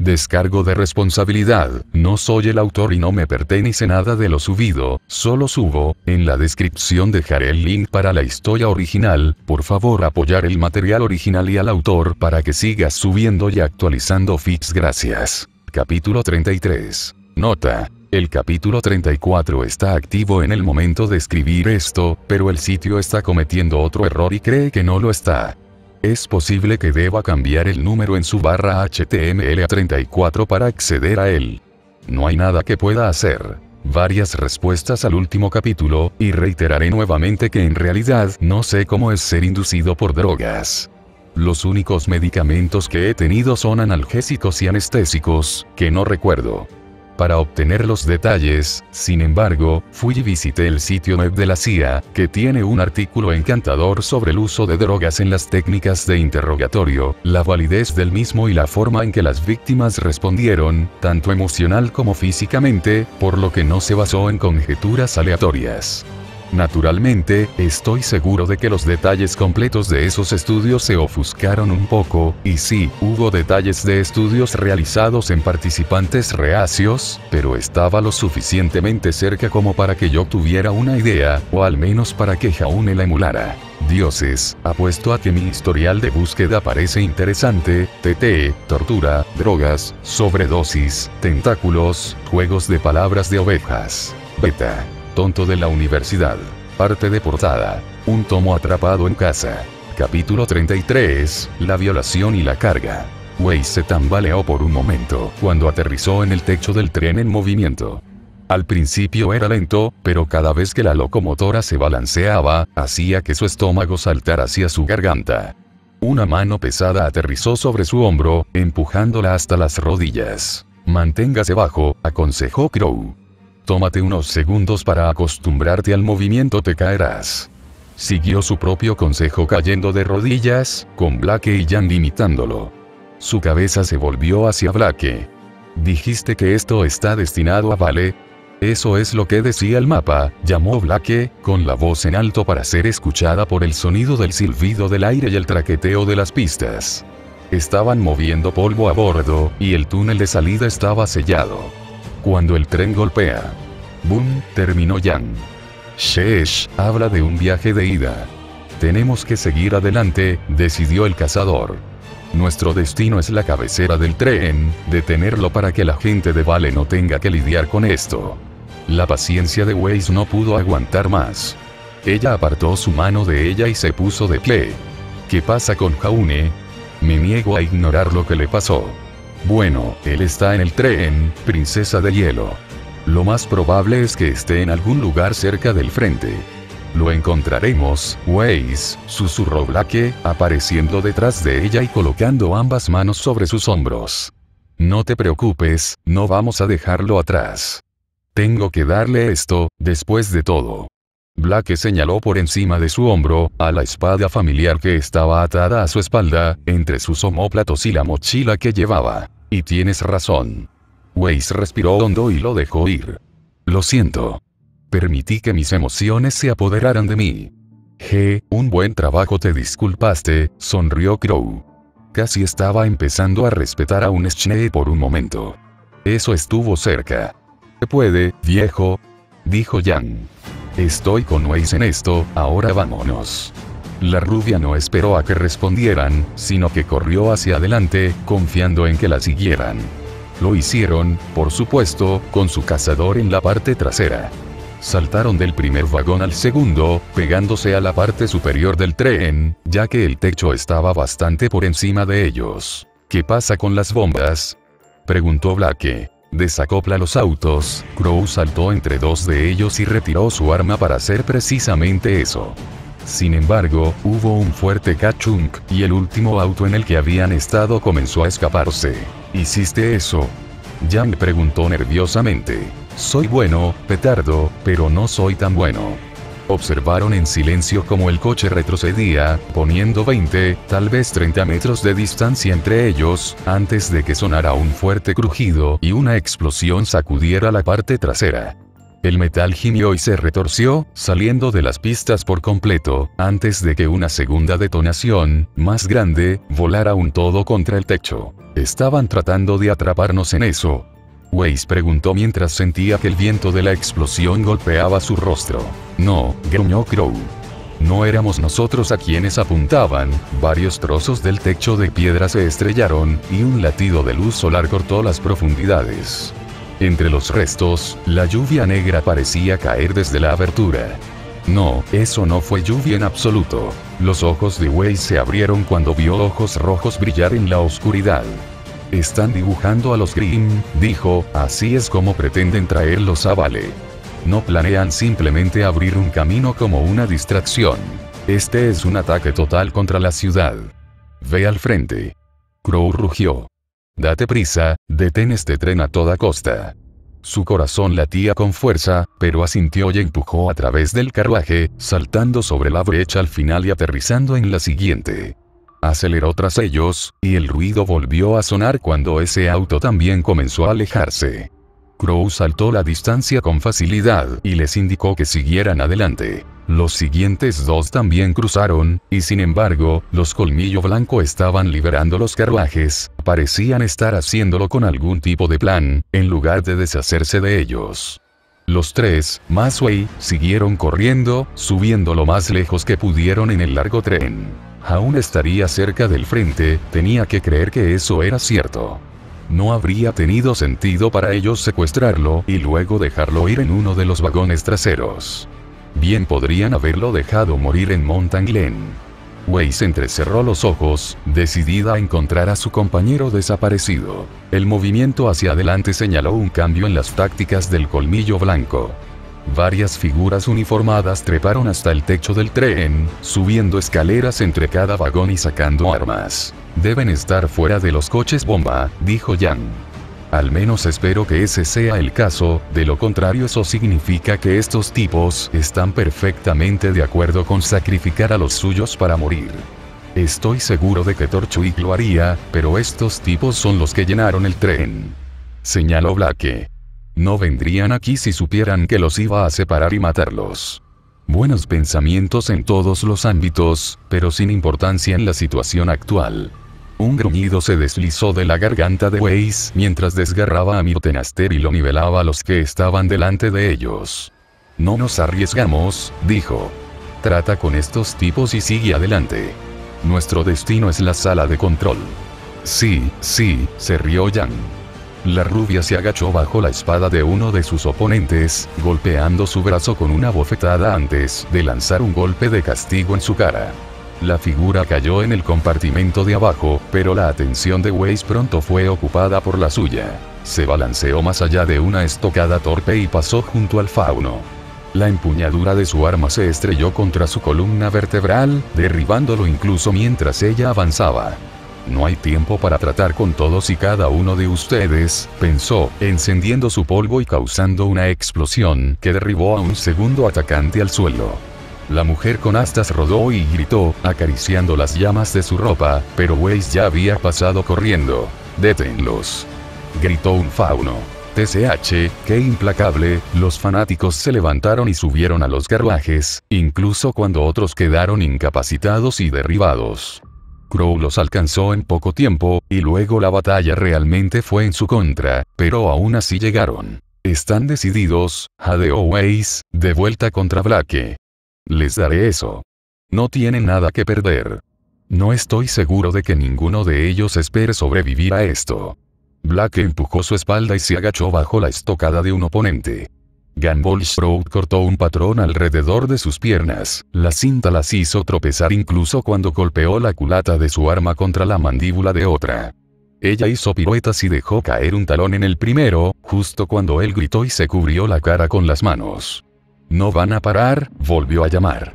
Descargo de responsabilidad, no soy el autor y no me pertenece nada de lo subido, solo subo. En la descripción dejaré el link para la historia original, por favor apoyar el material original y al autor para que sigas subiendo y actualizando feeds, gracias. Capítulo 33. Nota. El capítulo 34 está activo en el momento de escribir esto, pero el sitio está cometiendo otro error y cree que no lo está. Es posible que deba cambiar el número en su barra HTML a 34 para acceder a él. No hay nada que pueda hacer. Varias respuestas al último capítulo, y reiteraré nuevamente que en realidad no sé cómo es ser inducido por drogas. Los únicos medicamentos que he tenido son analgésicos y anestésicos, que no recuerdo. Para obtener los detalles, sin embargo, fui y visité el sitio web de la CIA, que tiene un artículo encantador sobre el uso de drogas en las técnicas de interrogatorio, la validez del mismo y la forma en que las víctimas respondieron, tanto emocional como físicamente, por lo que no se basó en conjeturas aleatorias. Naturalmente, estoy seguro de que los detalles completos de esos estudios se ofuscaron un poco, y sí, hubo detalles de estudios realizados en participantes reacios, pero estaba lo suficientemente cerca como para que yo tuviera una idea, o al menos para que Jaune la emulara. Dioses, apuesto a que mi historial de búsqueda parece interesante: TT, tortura, drogas, sobredosis, tentáculos, juegos de palabras de ovejas. Beta. Tonto de la universidad. Parte de portada. Un tomo atrapado en casa. Capítulo 33. La violación y la carga. Weiss se tambaleó por un momento cuando aterrizó en el techo del tren en movimiento. Al principio era lento, pero cada vez que la locomotora se balanceaba, hacía que su estómago saltara hacia su garganta. Una mano pesada aterrizó sobre su hombro, empujándola hasta las rodillas. Manténgase bajo, aconsejó Crow. Tómate unos segundos para acostumbrarte al movimiento, te caerás. Siguió su propio consejo cayendo de rodillas, con Blake y Jan imitándolo. Su cabeza se volvió hacia Blake. ¿Dijiste que esto está destinado a Vale? Eso es lo que decía el mapa, llamó Blake, con la voz en alto para ser escuchada por el sonido del silbido del aire y el traqueteo de las pistas. Estaban moviendo polvo a bordo, y el túnel de salida estaba sellado. Cuando el tren golpea. ¡Boom!, terminó Jan. Sheesh, habla de un viaje de ida. Tenemos que seguir adelante, decidió el cazador. Nuestro destino es la cabecera del tren, detenerlo para que la gente de Vale no tenga que lidiar con esto. La paciencia de Weiss no pudo aguantar más. Ella apartó su mano de ella y se puso de pie. ¿Qué pasa con Jaune? Me niego a ignorar lo que le pasó. Bueno, él está en el tren, princesa de hielo. Lo más probable es que esté en algún lugar cerca del frente. Lo encontraremos, Weiss, susurró Blake, apareciendo detrás de ella y colocando ambas manos sobre sus hombros. No te preocupes, no vamos a dejarlo atrás. Tengo que darle esto, después de todo. Blake señaló por encima de su hombro, a la espada familiar que estaba atada a su espalda, entre sus omóplatos y la mochila que llevaba. Y tienes razón. Weiss respiró hondo y lo dejó ir. Lo siento. Permití que mis emociones se apoderaran de mí. Un buen trabajo, te disculpaste, sonrió Crow. Casi estaba empezando a respetar a un Schnee por un momento. Eso estuvo cerca. ¿Se puede, viejo?, dijo Jan. Estoy con Weiss en esto, ahora vámonos. La rubia no esperó a que respondieran, sino que corrió hacia adelante, confiando en que la siguieran. Lo hicieron, por supuesto, con su cazador en la parte trasera. Saltaron del primer vagón al segundo, pegándose a la parte superior del tren, ya que el techo estaba bastante por encima de ellos. ¿Qué pasa con las bombas?, preguntó Blake. Desacopla los autos. Crow saltó entre dos de ellos y retiró su arma para hacer precisamente eso. Sin embargo, hubo un fuerte cachunk, y el último auto en el que habían estado comenzó a escaparse. ¿Hiciste eso?, Jan preguntó nerviosamente. Soy bueno, petardo, pero no soy tan bueno. Observaron en silencio cómo el coche retrocedía, poniendo 20, tal vez 30 metros de distancia entre ellos, antes de que sonara un fuerte crujido y una explosión sacudiera la parte trasera. El metal gimió y se retorció, saliendo de las pistas por completo, antes de que una segunda detonación, más grande, volara un todo contra el techo. Estaban tratando de atraparnos en eso. Weiss preguntó mientras sentía que el viento de la explosión golpeaba su rostro. No, gruñó Crow. No éramos nosotros a quienes apuntaban, varios trozos del techo de piedra se estrellaron, y un latido de luz solar cortó las profundidades. Entre los restos, la lluvia negra parecía caer desde la abertura. No, eso no fue lluvia en absoluto. Los ojos de Weiss se abrieron cuando vio ojos rojos brillar en la oscuridad. Están dibujando a los Grimm, dijo, así es como pretenden traerlos a Vale. No planean simplemente abrir un camino como una distracción. Este es un ataque total contra la ciudad. Ve al frente. Crow rugió. Date prisa, detén este tren a toda costa. Su corazón latía con fuerza, pero asintió y empujó a través del carruaje, saltando sobre la brecha al final y aterrizando en la siguiente. Aceleró tras ellos, y el ruido volvió a sonar cuando ese auto también comenzó a alejarse. Crow saltó la distancia con facilidad y les indicó que siguieran adelante. Los siguientes dos también cruzaron, y sin embargo, los Colmillo Blanco estaban liberando los carruajes, parecían estar haciéndolo con algún tipo de plan, en lugar de deshacerse de ellos. Los tres, más Wei, siguieron corriendo, subiendo lo más lejos que pudieron en el largo tren. Aún estaría cerca del frente, tenía que creer que eso era cierto. No habría tenido sentido para ellos secuestrarlo y luego dejarlo ir en uno de los vagones traseros. Bien podrían haberlo dejado morir en Mountain Glen. Weiss entrecerró los ojos, decidida a encontrar a su compañero desaparecido. El movimiento hacia adelante señaló un cambio en las tácticas del Colmillo Blanco. Varias figuras uniformadas treparon hasta el techo del tren, subiendo escaleras entre cada vagón y sacando armas. Deben estar fuera de los coches bomba, dijo Yang. Al menos espero que ese sea el caso, de lo contrario eso significa que estos tipos están perfectamente de acuerdo con sacrificar a los suyos para morir. Estoy seguro de que Torchwick lo haría, pero estos tipos son los que llenaron el tren. Señaló Blake. No vendrían aquí si supieran que los iba a separar y matarlos. Buenos pensamientos en todos los ámbitos, pero sin importancia en la situación actual. Un gruñido se deslizó de la garganta de Weiss mientras desgarraba a Mirtenaster y lo nivelaba a los que estaban delante de ellos. No nos arriesgamos, dijo. Trata con estos tipos y sigue adelante. Nuestro destino es la sala de control. Sí, se rió Yang. La rubia se agachó bajo la espada de uno de sus oponentes, golpeando su brazo con una bofetada antes de lanzar un golpe de castigo en su cara. La figura cayó en el compartimento de abajo, pero la atención de Weiss pronto fue ocupada por la suya. Se balanceó más allá de una estocada torpe y pasó junto al fauno. La empuñadura de su arma se estrelló contra su columna vertebral, derribándolo incluso mientras ella avanzaba. No hay tiempo para tratar con todos y cada uno de ustedes, pensó, encendiendo su polvo y causando una explosión que derribó a un segundo atacante al suelo. La mujer con astas rodó y gritó, acariciando las llamas de su ropa, pero Weiss ya había pasado corriendo. «Deténlos», gritó un fauno. TCH, qué implacable, los fanáticos se levantaron y subieron a los carruajes, incluso cuando otros quedaron incapacitados y derribados. Crow los alcanzó en poco tiempo, y luego la batalla realmente fue en su contra, pero aún así llegaron. «Están decididos», jadeó Weiss, de vuelta contra Blake. «Les daré eso. No tienen nada que perder. No estoy seguro de que ninguno de ellos espere sobrevivir a esto». Blake empujó su espalda y se agachó bajo la estocada de un oponente. Gumball Sprout cortó un patrón alrededor de sus piernas, la cinta las hizo tropezar incluso cuando golpeó la culata de su arma contra la mandíbula de otra. Ella hizo piruetas y dejó caer un talón en el primero, justo cuando él gritó y se cubrió la cara con las manos. «No van a parar», volvió a llamar.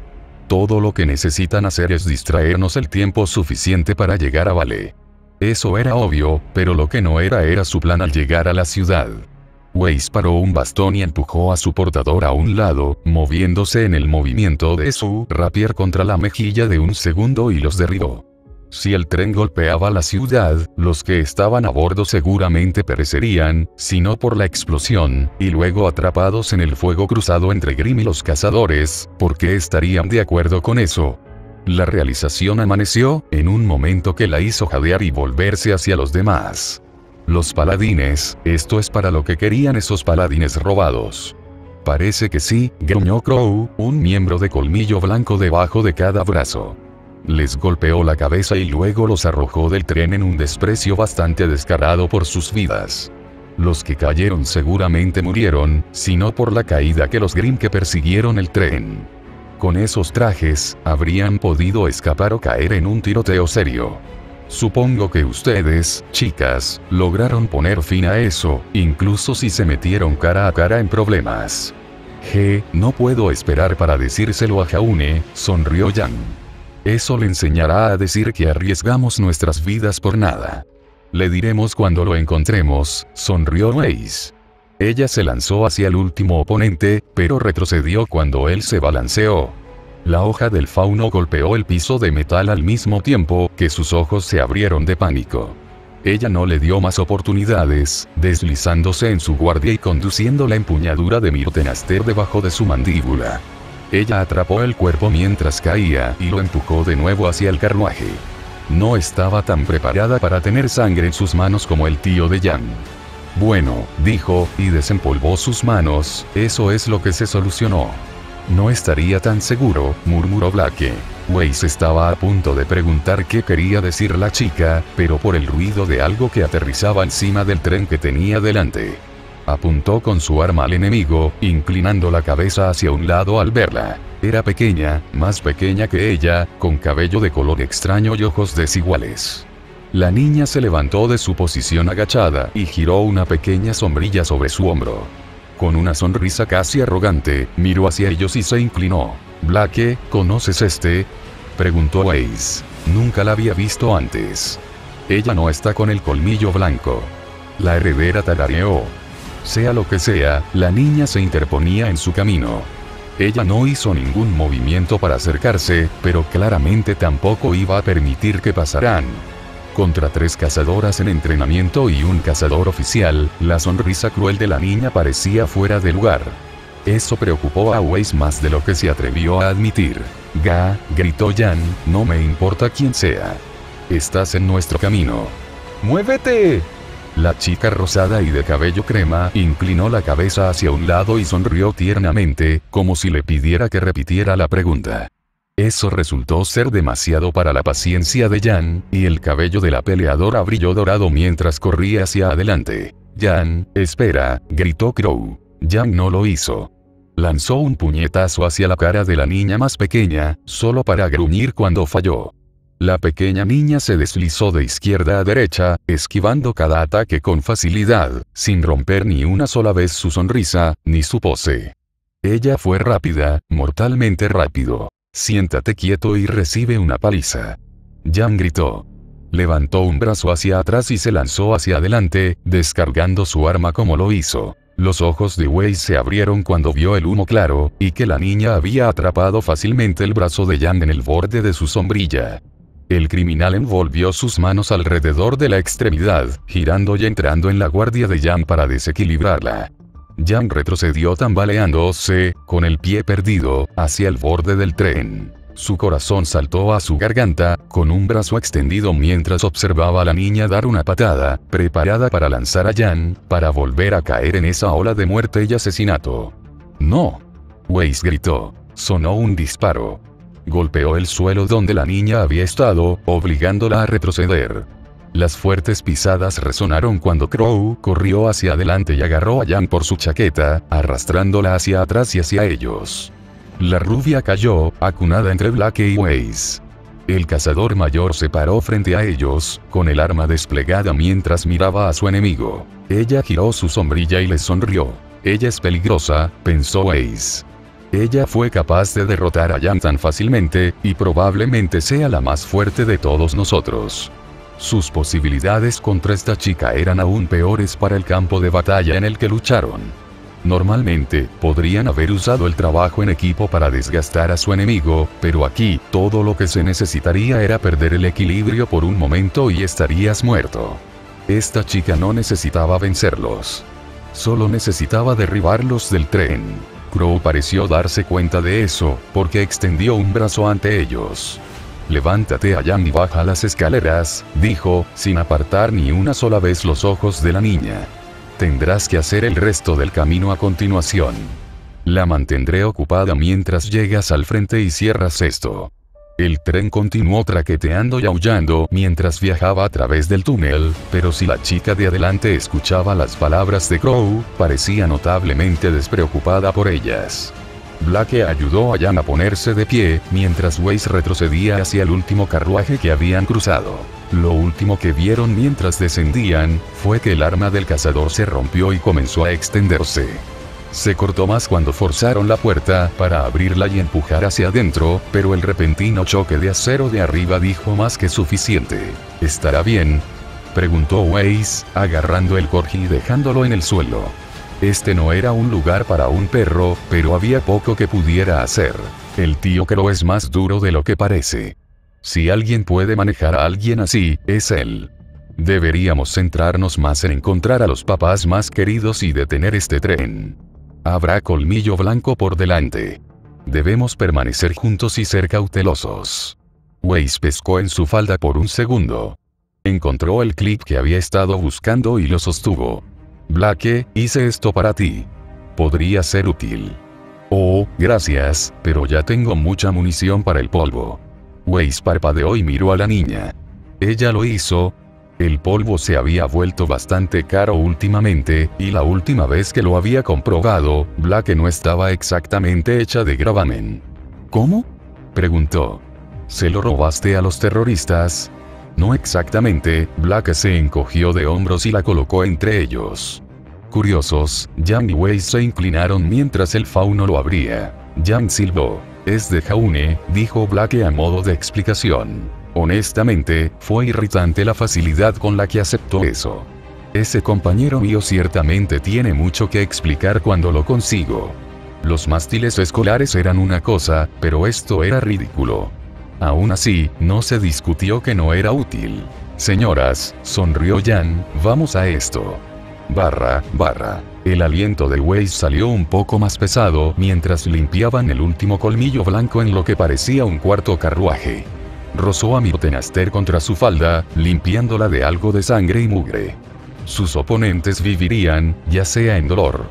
«Todo lo que necesitan hacer es distraernos el tiempo suficiente para llegar a Vale». Eso era obvio, pero lo que no era su plan al llegar a la ciudad. Weiss paró un bastón y empujó a su portador a un lado, moviéndose en el movimiento de su rapier contra la mejilla de un segundo y los derribó. Si el tren golpeaba la ciudad, los que estaban a bordo seguramente perecerían, si no por la explosión, y luego atrapados en el fuego cruzado entre Grimm y los cazadores, ¿por qué estarían de acuerdo con eso? La realización amaneció, en un momento que la hizo jadear y volverse hacia los demás. Los paladines, esto es para lo que querían esos paladines robados. Parece que sí, gruñó Crow, un miembro de colmillo blanco debajo de cada brazo. Les golpeó la cabeza y luego los arrojó del tren en un desprecio bastante descarado por sus vidas. Los que cayeron seguramente murieron, sino por la caída que los Grimm que persiguieron el tren. Con esos trajes, habrían podido escapar o caer en un tiroteo serio. Supongo que ustedes, chicas, lograron poner fin a eso, incluso si se metieron cara a cara en problemas. No puedo esperar para decírselo a Jaune, sonrió Jan. Eso le enseñará a decir que arriesgamos nuestras vidas por nada. Le diremos cuando lo encontremos, sonrió Weiss. Ella se lanzó hacia el último oponente, pero retrocedió cuando él se balanceó. La hoja del fauno golpeó el piso de metal al mismo tiempo que sus ojos se abrieron de pánico. Ella no le dio más oportunidades, deslizándose en su guardia y conduciendo la empuñadura de Myrtenaster debajo de su mandíbula. Ella atrapó el cuerpo mientras caía y lo empujó de nuevo hacia el carruaje. No estaba tan preparada para tener sangre en sus manos como el tío de Jan. Bueno, dijo, y desempolvó sus manos, eso es lo que se solucionó. No estaría tan seguro, murmuró Blake. Weiss estaba a punto de preguntar qué quería decir la chica, pero por el ruido de algo que aterrizaba encima del tren que tenía delante. Apuntó con su arma al enemigo, inclinando la cabeza hacia un lado al verla. Era pequeña, más pequeña que ella, con cabello de color extraño y ojos desiguales. La niña se levantó de su posición agachada y giró una pequeña sombrilla sobre su hombro. Con una sonrisa casi arrogante, miró hacia ellos y se inclinó. «Blake, ¿conoces este?», preguntó Weiss. Nunca la había visto antes. Ella no está con el colmillo blanco. La heredera tarareó. Sea lo que sea, la niña se interponía en su camino. Ella no hizo ningún movimiento para acercarse, pero claramente tampoco iba a permitir que pasaran. Contra 3 cazadoras en entrenamiento y un cazador oficial, la sonrisa cruel de la niña parecía fuera de lugar. Eso preocupó a Weiss más de lo que se atrevió a admitir. Gritó Jan, no me importa quién sea. Estás en nuestro camino. ¡Muévete! La chica rosada y de cabello crema inclinó la cabeza hacia un lado y sonrió tiernamente, como si le pidiera que repitiera la pregunta. Eso resultó ser demasiado para la paciencia de Jan, y el cabello de la peleadora brilló dorado mientras corría hacia adelante. «Jan, espera», gritó Crow. Jan no lo hizo. Lanzó un puñetazo hacia la cara de la niña más pequeña, solo para gruñir cuando falló. La pequeña niña se deslizó de izquierda a derecha, esquivando cada ataque con facilidad, sin romper ni una sola vez su sonrisa, ni su pose. Ella fue rápida, mortalmente rápido. «Siéntate quieto y recibe una paliza». Jan gritó. Levantó un brazo hacia atrás y se lanzó hacia adelante, descargando su arma como lo hizo. Los ojos de Weiss se abrieron cuando vio el humo claro, y que la niña había atrapado fácilmente el brazo de Jan en el borde de su sombrilla. El criminal envolvió sus manos alrededor de la extremidad, girando y entrando en la guardia de Jan para desequilibrarla. Jan retrocedió tambaleándose, con el pie perdido, hacia el borde del tren. Su corazón saltó a su garganta, con un brazo extendido mientras observaba a la niña dar una patada, preparada para lanzar a Jan, para volver a caer en esa ola de muerte y asesinato. «¡No!», Weiss gritó. Sonó un disparo. Golpeó el suelo donde la niña había estado, obligándola a retroceder. Las fuertes pisadas resonaron cuando Crow corrió hacia adelante y agarró a Jan por su chaqueta, arrastrándola hacia atrás y hacia ellos. La rubia cayó, acunada entre Blake y Weiss. El cazador mayor se paró frente a ellos, con el arma desplegada mientras miraba a su enemigo. Ella giró su sombrilla y le sonrió. Ella es peligrosa, pensó Weiss. Ella fue capaz de derrotar a Jan tan fácilmente, y probablemente sea la más fuerte de todos nosotros. Sus posibilidades contra esta chica eran aún peores para el campo de batalla en el que lucharon. Normalmente, podrían haber usado el trabajo en equipo para desgastar a su enemigo, pero aquí, todo lo que se necesitaría era perder el equilibrio por un momento y estarías muerto. Esta chica no necesitaba vencerlos. Solo necesitaba derribarlos del tren. Crow pareció darse cuenta de eso, porque extendió un brazo ante ellos. Levántate, Ayan, y baja las escaleras, dijo, sin apartar ni una sola vez los ojos de la niña. Tendrás que hacer el resto del camino a continuación. La mantendré ocupada mientras llegas al frente y cierras esto. El tren continuó traqueteando y aullando mientras viajaba a través del túnel, pero si la chica de adelante escuchaba las palabras de Crow, parecía notablemente despreocupada por ellas. Blake ayudó a Jan a ponerse de pie, mientras Weiss retrocedía hacia el último carruaje que habían cruzado. Lo último que vieron mientras descendían, fue que el arma del cazador se rompió y comenzó a extenderse. Se cortó más cuando forzaron la puerta para abrirla y empujar hacia adentro, pero el repentino choque de acero de arriba dijo más que suficiente. ¿Estará bien?, preguntó Weiss, agarrando el corgi y dejándolo en el suelo. Este no era un lugar para un perro, pero había poco que pudiera hacer. El tío Crow es más duro de lo que parece. Si alguien puede manejar a alguien así, es él. Deberíamos centrarnos más en encontrar a los papás más queridos y detener este tren. Habrá colmillo blanco por delante. Debemos permanecer juntos y ser cautelosos. Weiss pescó en su falda por un segundo. Encontró el clip que había estado buscando y lo sostuvo. Blake, hice esto para ti. Podría ser útil. Oh, gracias, pero ya tengo mucha munición para el polvo. Weiss parpadeó y miró a la niña. Ella lo hizo. El polvo se había vuelto bastante caro últimamente, y la última vez que lo había comprobado, Blake no estaba exactamente hecha de gravamen. ¿Cómo?, preguntó. ¿Se lo robaste a los terroristas? No exactamente. Blake se encogió de hombros y la colocó entre ellos. Curiosos, Jan y Weiss se inclinaron mientras el fauno lo abría. Jan silbó. Es de Jaune, dijo Blake a modo de explicación. Honestamente, fue irritante la facilidad con la que aceptó eso. Ese compañero mío ciertamente tiene mucho que explicar cuando lo consigo. Los mástiles escolares eran una cosa, pero esto era ridículo. Aún así, no se discutió que no era útil. Señoras, sonrió Jan, vamos a esto. Barra. El aliento de Weiss salió un poco más pesado mientras limpiaban el último colmillo blanco en lo que parecía un cuarto carruaje. Rozó a Myrtenaster contra su falda, limpiándola de algo de sangre y mugre. Sus oponentes vivirían, ya sea en dolor.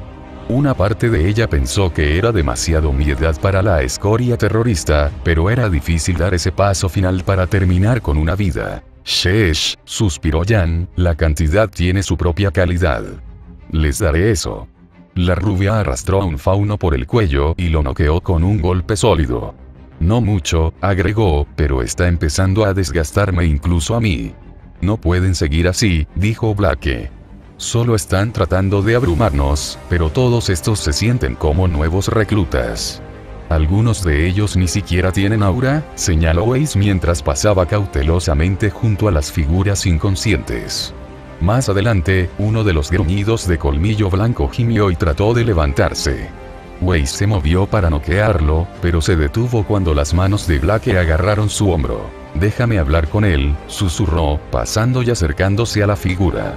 Una parte de ella pensó que era demasiado mi edad para la escoria terrorista, pero era difícil dar ese paso final para terminar con una vida. Sheesh, suspiró Jan, la cantidad tiene su propia calidad. Les daré eso. La rubia arrastró a un fauno por el cuello y lo noqueó con un golpe sólido. No mucho, agregó, pero está empezando a desgastarme incluso a mí. No pueden seguir así, dijo Blake. Solo están tratando de abrumarnos, pero todos estos se sienten como nuevos reclutas. Algunos de ellos ni siquiera tienen aura, señaló Weiss mientras pasaba cautelosamente junto a las figuras inconscientes. Más adelante, uno de los gruñidos de colmillo blanco gimió y trató de levantarse. Weiss se movió para noquearlo, pero se detuvo cuando las manos de Blake agarraron su hombro. Déjame hablar con él, susurró, pasando y acercándose a la figura.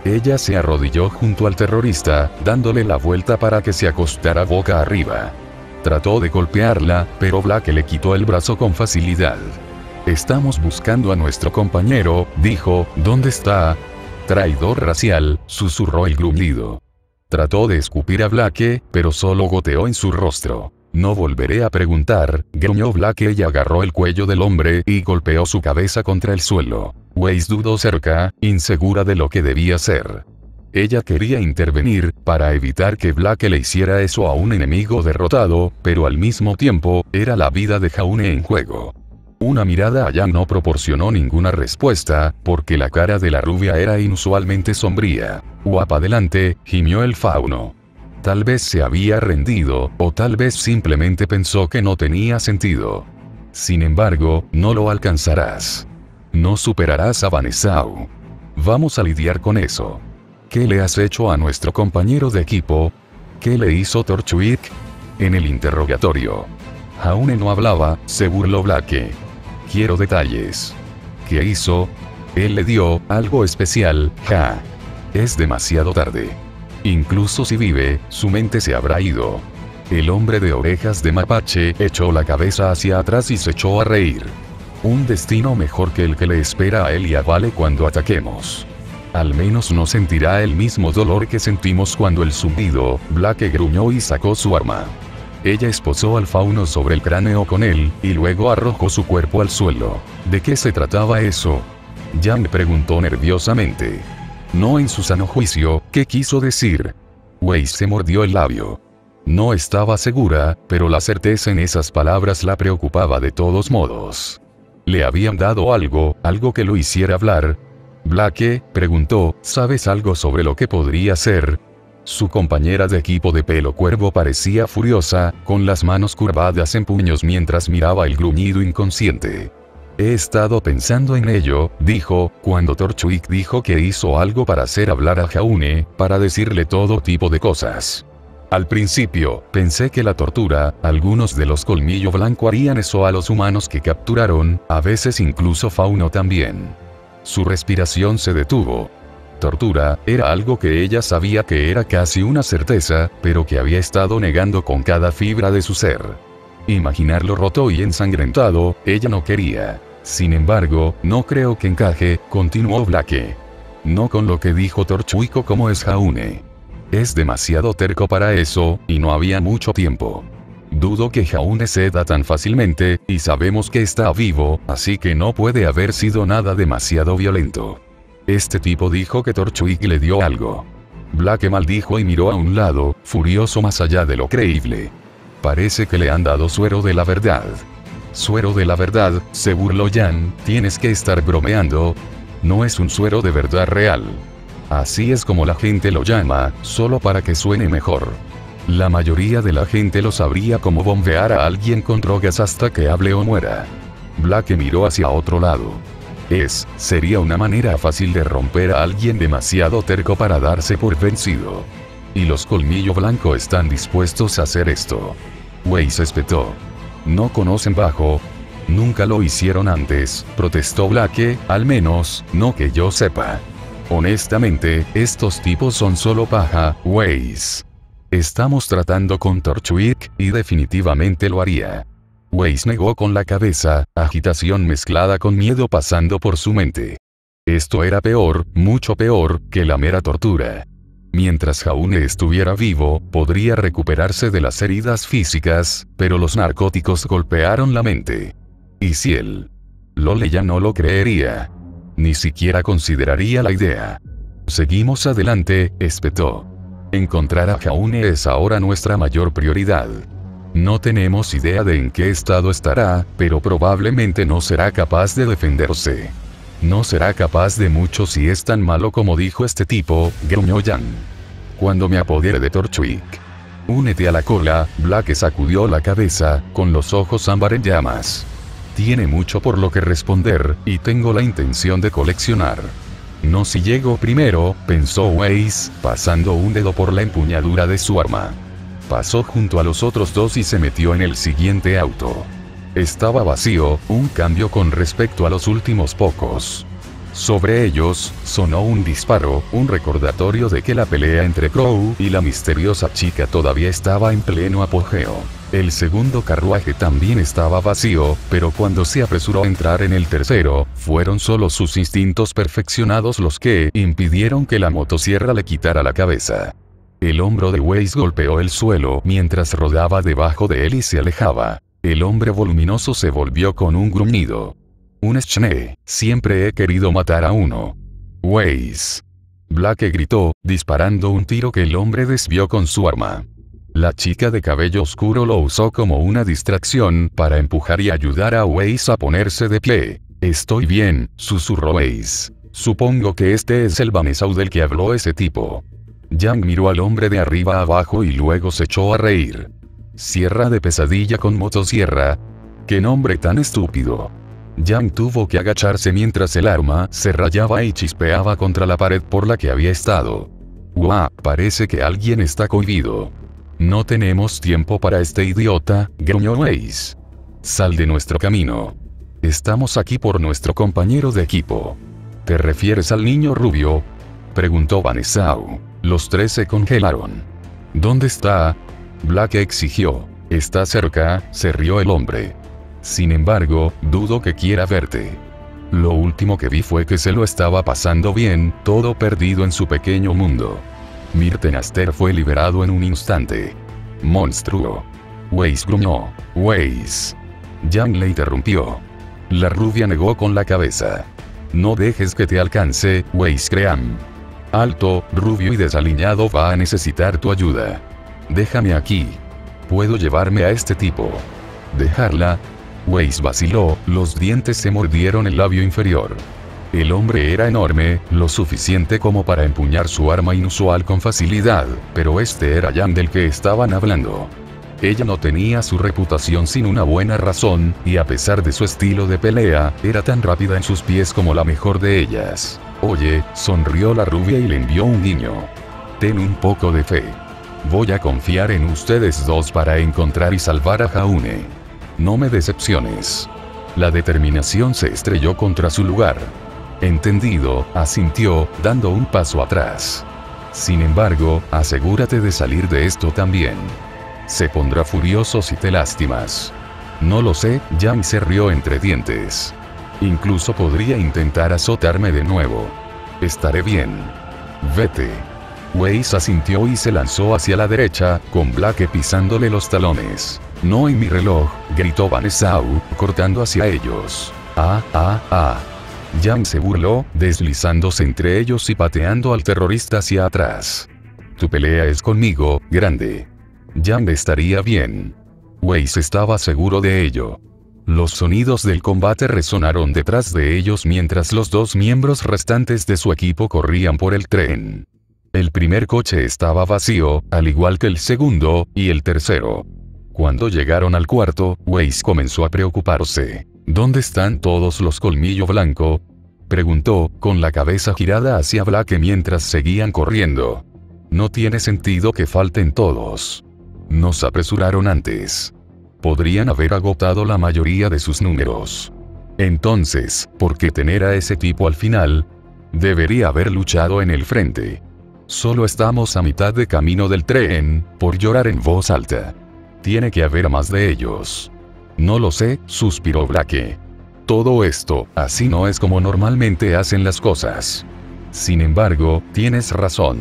Ella se arrodilló junto al terrorista, dándole la vuelta para que se acostara boca arriba. Trató de golpearla, pero Blake le quitó el brazo con facilidad. Estamos buscando a nuestro compañero, dijo. ¿Dónde está? Traidor racial, susurró el gruñido. Trató de escupir a Blake, pero solo goteó en su rostro. No volveré a preguntar, gruñó Blake y agarró el cuello del hombre y golpeó su cabeza contra el suelo. Weiss dudó cerca, insegura de lo que debía hacer. Ella quería intervenir, para evitar que Blake le hiciera eso a un enemigo derrotado, pero al mismo tiempo, era la vida de Jaune en juego. Una mirada allá no proporcionó ninguna respuesta, porque la cara de la rubia era inusualmente sombría. Guapa adelante, gimió el fauno. Tal vez se había rendido, o tal vez simplemente pensó que no tenía sentido. Sin embargo, no lo alcanzarás. No superarás a Vanessau. Vamos a lidiar con eso. ¿Qué le has hecho a nuestro compañero de equipo? ¿Qué le hizo Torchwick? En el interrogatorio. Jaune no hablaba, se burló Blake. Quiero detalles. ¿Qué hizo? Él le dio algo especial, ja. Es demasiado tarde. Incluso si vive, su mente se habrá ido. El hombre de orejas de mapache echó la cabeza hacia atrás y se echó a reír. Un destino mejor que el que le espera a él y a Vale cuando ataquemos. Al menos no sentirá el mismo dolor que sentimos cuando el zumbido. Blake gruñó y sacó su arma. Ella esposó al fauno sobre el cráneo con él, y luego arrojó su cuerpo al suelo. ¿De qué se trataba eso? Yang preguntó nerviosamente. No en su sano juicio, ¿qué quiso decir? Wei se mordió el labio. No estaba segura, pero la certeza en esas palabras la preocupaba de todos modos. ¿Le habían dado algo que lo hiciera hablar? Blake preguntó, ¿sabes algo sobre lo que podría ser? Su compañera de equipo de pelo cuervo parecía furiosa, con las manos curvadas en puños mientras miraba el gruñido inconsciente. He estado pensando en ello, dijo, cuando Torchwick dijo que hizo algo para hacer hablar a Jaune, para decirle todo tipo de cosas. Al principio, pensé que la tortura, algunos de los Colmillo Blanco harían eso a los humanos que capturaron, a veces incluso Fauno también. Su respiración se detuvo. Tortura, era algo que ella sabía que era casi una certeza, pero que había estado negando con cada fibra de su ser. Imaginarlo roto y ensangrentado, ella no quería. Sin embargo, no creo que encaje, continuó Blake. No con lo que dijo Torchwick como es Jaune. Es demasiado terco para eso, y no había mucho tiempo. Dudo que Jaune ceda tan fácilmente, y sabemos que está vivo, así que no puede haber sido nada demasiado violento. Este tipo dijo que Torchwick le dio algo. Blake maldijo y miró a un lado, furioso más allá de lo creíble. Parece que le han dado suero de la verdad. ¿Suero de la verdad?, se burló Yang, tienes que estar bromeando. No es un suero de verdad real. Así es como la gente lo llama, solo para que suene mejor. La mayoría de la gente lo sabría como bombear a alguien con drogas hasta que hable o muera. Blake miró hacia otro lado. Sería una manera fácil de romper a alguien demasiado terco para darse por vencido. Y los Colmillo Blanco están dispuestos a hacer esto. Wei se espetó. ¿No conocen bajo? Nunca lo hicieron antes, protestó Blake, al menos, no que yo sepa. Honestamente, estos tipos son solo paja, Weiss. Estamos tratando con Torchwick, y definitivamente lo haría. Weiss negó con la cabeza, agitación mezclada con miedo pasando por su mente. Esto era peor, mucho peor, que la mera tortura. Mientras Jaune estuviera vivo, podría recuperarse de las heridas físicas, pero los narcóticos golpearon la mente. ¿Y si él? Lole ya no lo creería. Ni siquiera consideraría la idea. Seguimos adelante, espetó. Encontrar a Jaune es ahora nuestra mayor prioridad. No tenemos idea de en qué estado estará, pero probablemente no será capaz de defenderse. No será capaz de mucho si es tan malo como dijo este tipo, gruñó Yang. Cuando me apodere de Torchwick. Únete a la cola, Blake sacudió la cabeza, con los ojos ámbar en llamas. Tiene mucho por lo que responder, y tengo la intención de coleccionar. No si llego primero, pensó Weiss, pasando un dedo por la empuñadura de su arma. Pasó junto a los otros dos y se metió en el siguiente auto. Estaba vacío, un cambio con respecto a los últimos pocos. Sobre ellos, sonó un disparo, un recordatorio de que la pelea entre Crow y la misteriosa chica todavía estaba en pleno apogeo. El segundo carruaje también estaba vacío, pero cuando se apresuró a entrar en el tercero, fueron solo sus instintos perfeccionados los que impidieron que la motosierra le quitara la cabeza. El hombro de Weiss golpeó el suelo mientras rodaba debajo de él y se alejaba. El hombre voluminoso se volvió con un gruñido. Un schne, siempre he querido matar a uno. Weiss. Blake gritó, disparando un tiro que el hombre desvió con su arma. La chica de cabello oscuro lo usó como una distracción para empujar y ayudar a Weiss a ponerse de pie. Estoy bien, susurró Weiss. Supongo que este es el Banesau del que habló ese tipo. Yang miró al hombre de arriba a abajo y luego se echó a reír. Sierra de pesadilla con motosierra. ¡Qué nombre tan estúpido! Yang tuvo que agacharse mientras el arma se rayaba y chispeaba contra la pared por la que había estado. ¡Guau! Parece que alguien está cohibido. No tenemos tiempo para este idiota, gruñó Weiss. Sal de nuestro camino. Estamos aquí por nuestro compañero de equipo. ¿Te refieres al niño rubio? Preguntó Banesau. Los tres se congelaron. ¿Dónde está? Blake exigió. Está cerca, se rió el hombre. Sin embargo, dudo que quiera verte. Lo último que vi fue que se lo estaba pasando bien, todo perdido en su pequeño mundo. Myrtenaster fue liberado en un instante. Monstruo. Weiss gruñó. Weiss. Yang le interrumpió. La rubia negó con la cabeza. No dejes que te alcance, Weiss Cream. Alto, rubio y desaliñado va a necesitar tu ayuda. Déjame aquí. Puedo llevarme a este tipo. ¿Dejarla? Weiss vaciló, los dientes se mordieron el labio inferior. El hombre era enorme, lo suficiente como para empuñar su arma inusual con facilidad, pero este era Yang del que estaban hablando. Ella no tenía su reputación sin una buena razón, y a pesar de su estilo de pelea, era tan rápida en sus pies como la mejor de ellas. Oye, sonrió la rubia y le envió un guiño. Ten un poco de fe. Voy a confiar en ustedes dos para encontrar y salvar a Jaune. No me decepciones. La determinación se estrelló contra su lugar. Entendido, asintió, dando un paso atrás. Sin embargo, asegúrate de salir de esto también. Se pondrá furioso si te lastimas. No lo sé, Yang se rió entre dientes. Incluso podría intentar azotarme de nuevo. Estaré bien. Vete. Weiss asintió y se lanzó hacia la derecha, con Blake pisándole los talones. No en mi reloj, gritó Vanessa, cortando hacia ellos. Yang se burló, deslizándose entre ellos y pateando al terrorista hacia atrás. Tu pelea es conmigo, grande. Yang estaría bien. Weiss estaba seguro de ello. Los sonidos del combate resonaron detrás de ellos mientras los dos miembros restantes de su equipo corrían por el tren. El primer coche estaba vacío, al igual que el segundo, y el tercero. Cuando llegaron al cuarto, Weiss comenzó a preocuparse. ¿Dónde están todos los colmillo blanco? Preguntó, con la cabeza girada hacia Blake mientras seguían corriendo. No tiene sentido que falten todos. Nos apresuraron antes. Podrían haber agotado la mayoría de sus números. Entonces, ¿por qué tener a ese tipo al final? Debería haber luchado en el frente. Solo estamos a mitad de camino del tren, por llorar en voz alta. Tiene que haber más de ellos. No lo sé, suspiró Blake. Todo esto, así no es como normalmente hacen las cosas. Sin embargo, tienes razón.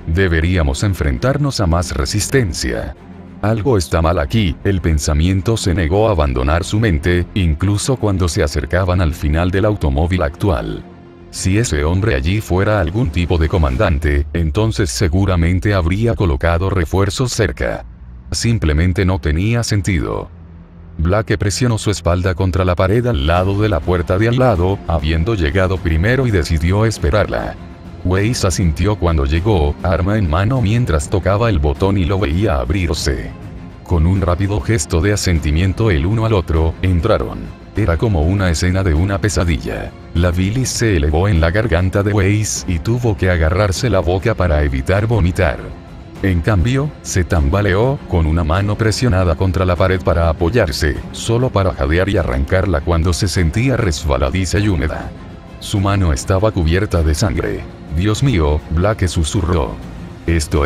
Deberíamos enfrentarnos a más resistencia. Algo está mal aquí, el pensamiento se negó a abandonar su mente, incluso cuando se acercaban al final del automóvil actual. Si ese hombre allí fuera algún tipo de comandante, entonces seguramente habría colocado refuerzos cerca. Simplemente no tenía sentido. Blake presionó su espalda contra la pared al lado de la puerta de al lado, habiendo llegado primero y decidió esperarla. Weiss asintió cuando llegó, arma en mano mientras tocaba el botón y lo veía abrirse. Con un rápido gesto de asentimiento el uno al otro, entraron. Era como una escena de una pesadilla. La bilis se elevó en la garganta de Weiss y tuvo que agarrarse la boca para evitar vomitar. En cambio, se tambaleó, con una mano presionada contra la pared para apoyarse, solo para jadear y arrancarla cuando se sentía resbaladiza y húmeda. Su mano estaba cubierta de sangre. Dios mío, Blake susurró. Esto.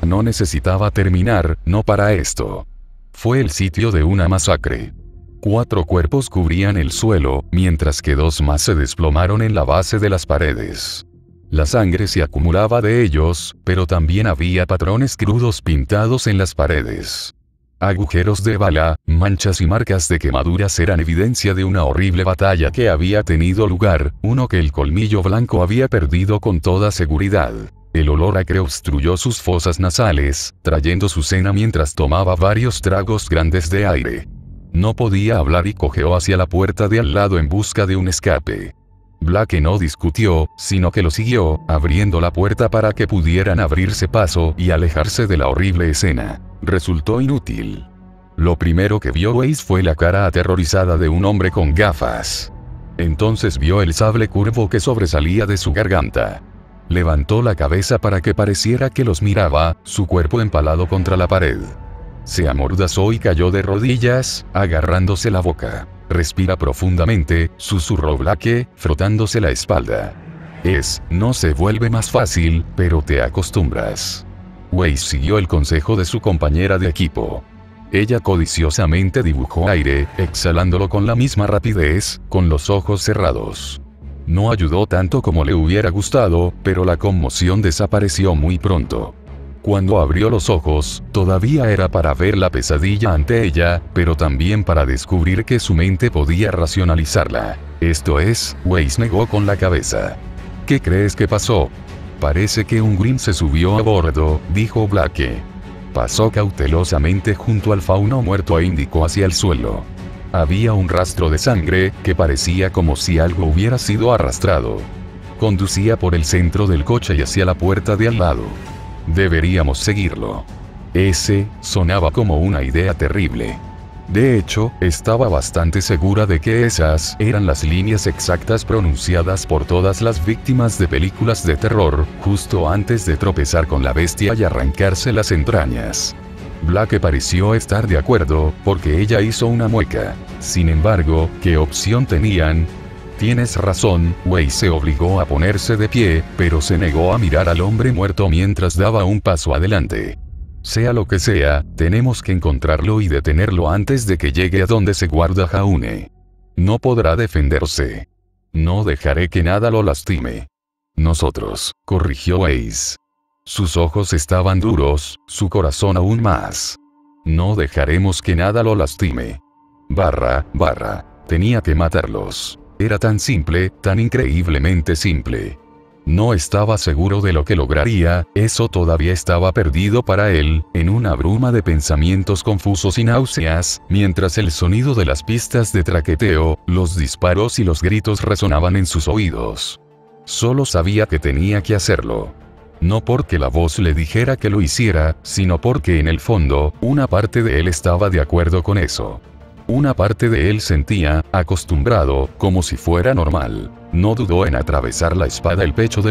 No necesitaba terminar, no para esto. Fue el sitio de una masacre. 4 cuerpos cubrían el suelo, mientras que 2 más se desplomaron en la base de las paredes. La sangre se acumulaba de ellos, pero también había patrones crudos pintados en las paredes. Agujeros de bala, manchas y marcas de quemaduras eran evidencia de una horrible batalla que había tenido lugar, uno que el colmillo blanco había perdido con toda seguridad. El olor acre obstruyó sus fosas nasales, trayendo su cena mientras tomaba varios tragos grandes de aire. No podía hablar y cojeó hacia la puerta de al lado en busca de un escape. Blake no discutió, sino que lo siguió, abriendo la puerta para que pudieran abrirse paso y alejarse de la horrible escena. Resultó inútil. Lo primero que vio Weiss fue la cara aterrorizada de un hombre con gafas. Entonces vio el sable curvo que sobresalía de su garganta. Levantó la cabeza para que pareciera que los miraba, su cuerpo empalado contra la pared. Se amordazó y cayó de rodillas, agarrándose la boca. Respira profundamente, susurró Blake, frotándose la espalda. No se vuelve más fácil, pero te acostumbras. Weiss siguió el consejo de su compañera de equipo. Ella codiciosamente dibujó aire, exhalándolo con la misma rapidez, con los ojos cerrados. No ayudó tanto como le hubiera gustado, pero la conmoción desapareció muy pronto. Cuando abrió los ojos, todavía era para ver la pesadilla ante ella, pero también para descubrir que su mente podía racionalizarla. Esto es, Weiss negó con la cabeza. ¿Qué crees que pasó? Parece que un Grimm se subió a bordo, dijo Blake. Pasó cautelosamente junto al fauno muerto e indicó hacia el suelo. Había un rastro de sangre, que parecía como si algo hubiera sido arrastrado. Conducía por el centro del coche y hacia la puerta de al lado. Deberíamos seguirlo. Ese sonaba como una idea terrible. De hecho, estaba bastante segura de que esas eran las líneas exactas pronunciadas por todas las víctimas de películas de terror, justo antes de tropezar con la bestia y arrancarse las entrañas. Blake pareció estar de acuerdo, porque ella hizo una mueca. Sin embargo, ¿qué opción tenían? Tienes razón, Weiss se obligó a ponerse de pie, pero se negó a mirar al hombre muerto mientras daba un paso adelante. Sea lo que sea, tenemos que encontrarlo y detenerlo antes de que llegue a donde se guarda Jaune. No podrá defenderse. No dejaré que nada lo lastime. Nosotros, corrigió Weiss. Sus ojos estaban duros, su corazón aún más. No dejaremos que nada lo lastime. Tenía que matarlos. Era tan simple, tan increíblemente simple. No estaba seguro de lo que lograría, eso todavía estaba perdido para él, en una bruma de pensamientos confusos y náuseas, mientras el sonido de las pistas de traqueteo, los disparos y los gritos resonaban en sus oídos. Solo sabía que tenía que hacerlo. No porque la voz le dijera que lo hiciera, sino porque en el fondo, una parte de él estaba de acuerdo con eso. Una parte de él sentía, acostumbrado, como si fuera normal. No dudó en atravesar la espada el pecho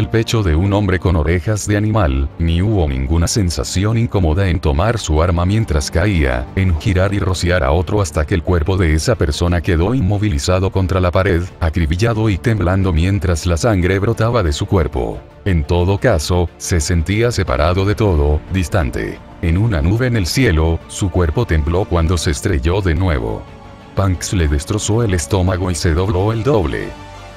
de un hombre con orejas de animal, ni hubo ninguna sensación incómoda en tomar su arma mientras caía, en girar y rociar a otro hasta que el cuerpo de esa persona quedó inmovilizado contra la pared, acribillado y temblando mientras la sangre brotaba de su cuerpo. En todo caso, se sentía separado de todo, distante. En una nube en el cielo, su cuerpo tembló cuando se estrelló de nuevo. Punks le destrozó el estómago y se dobló el doble.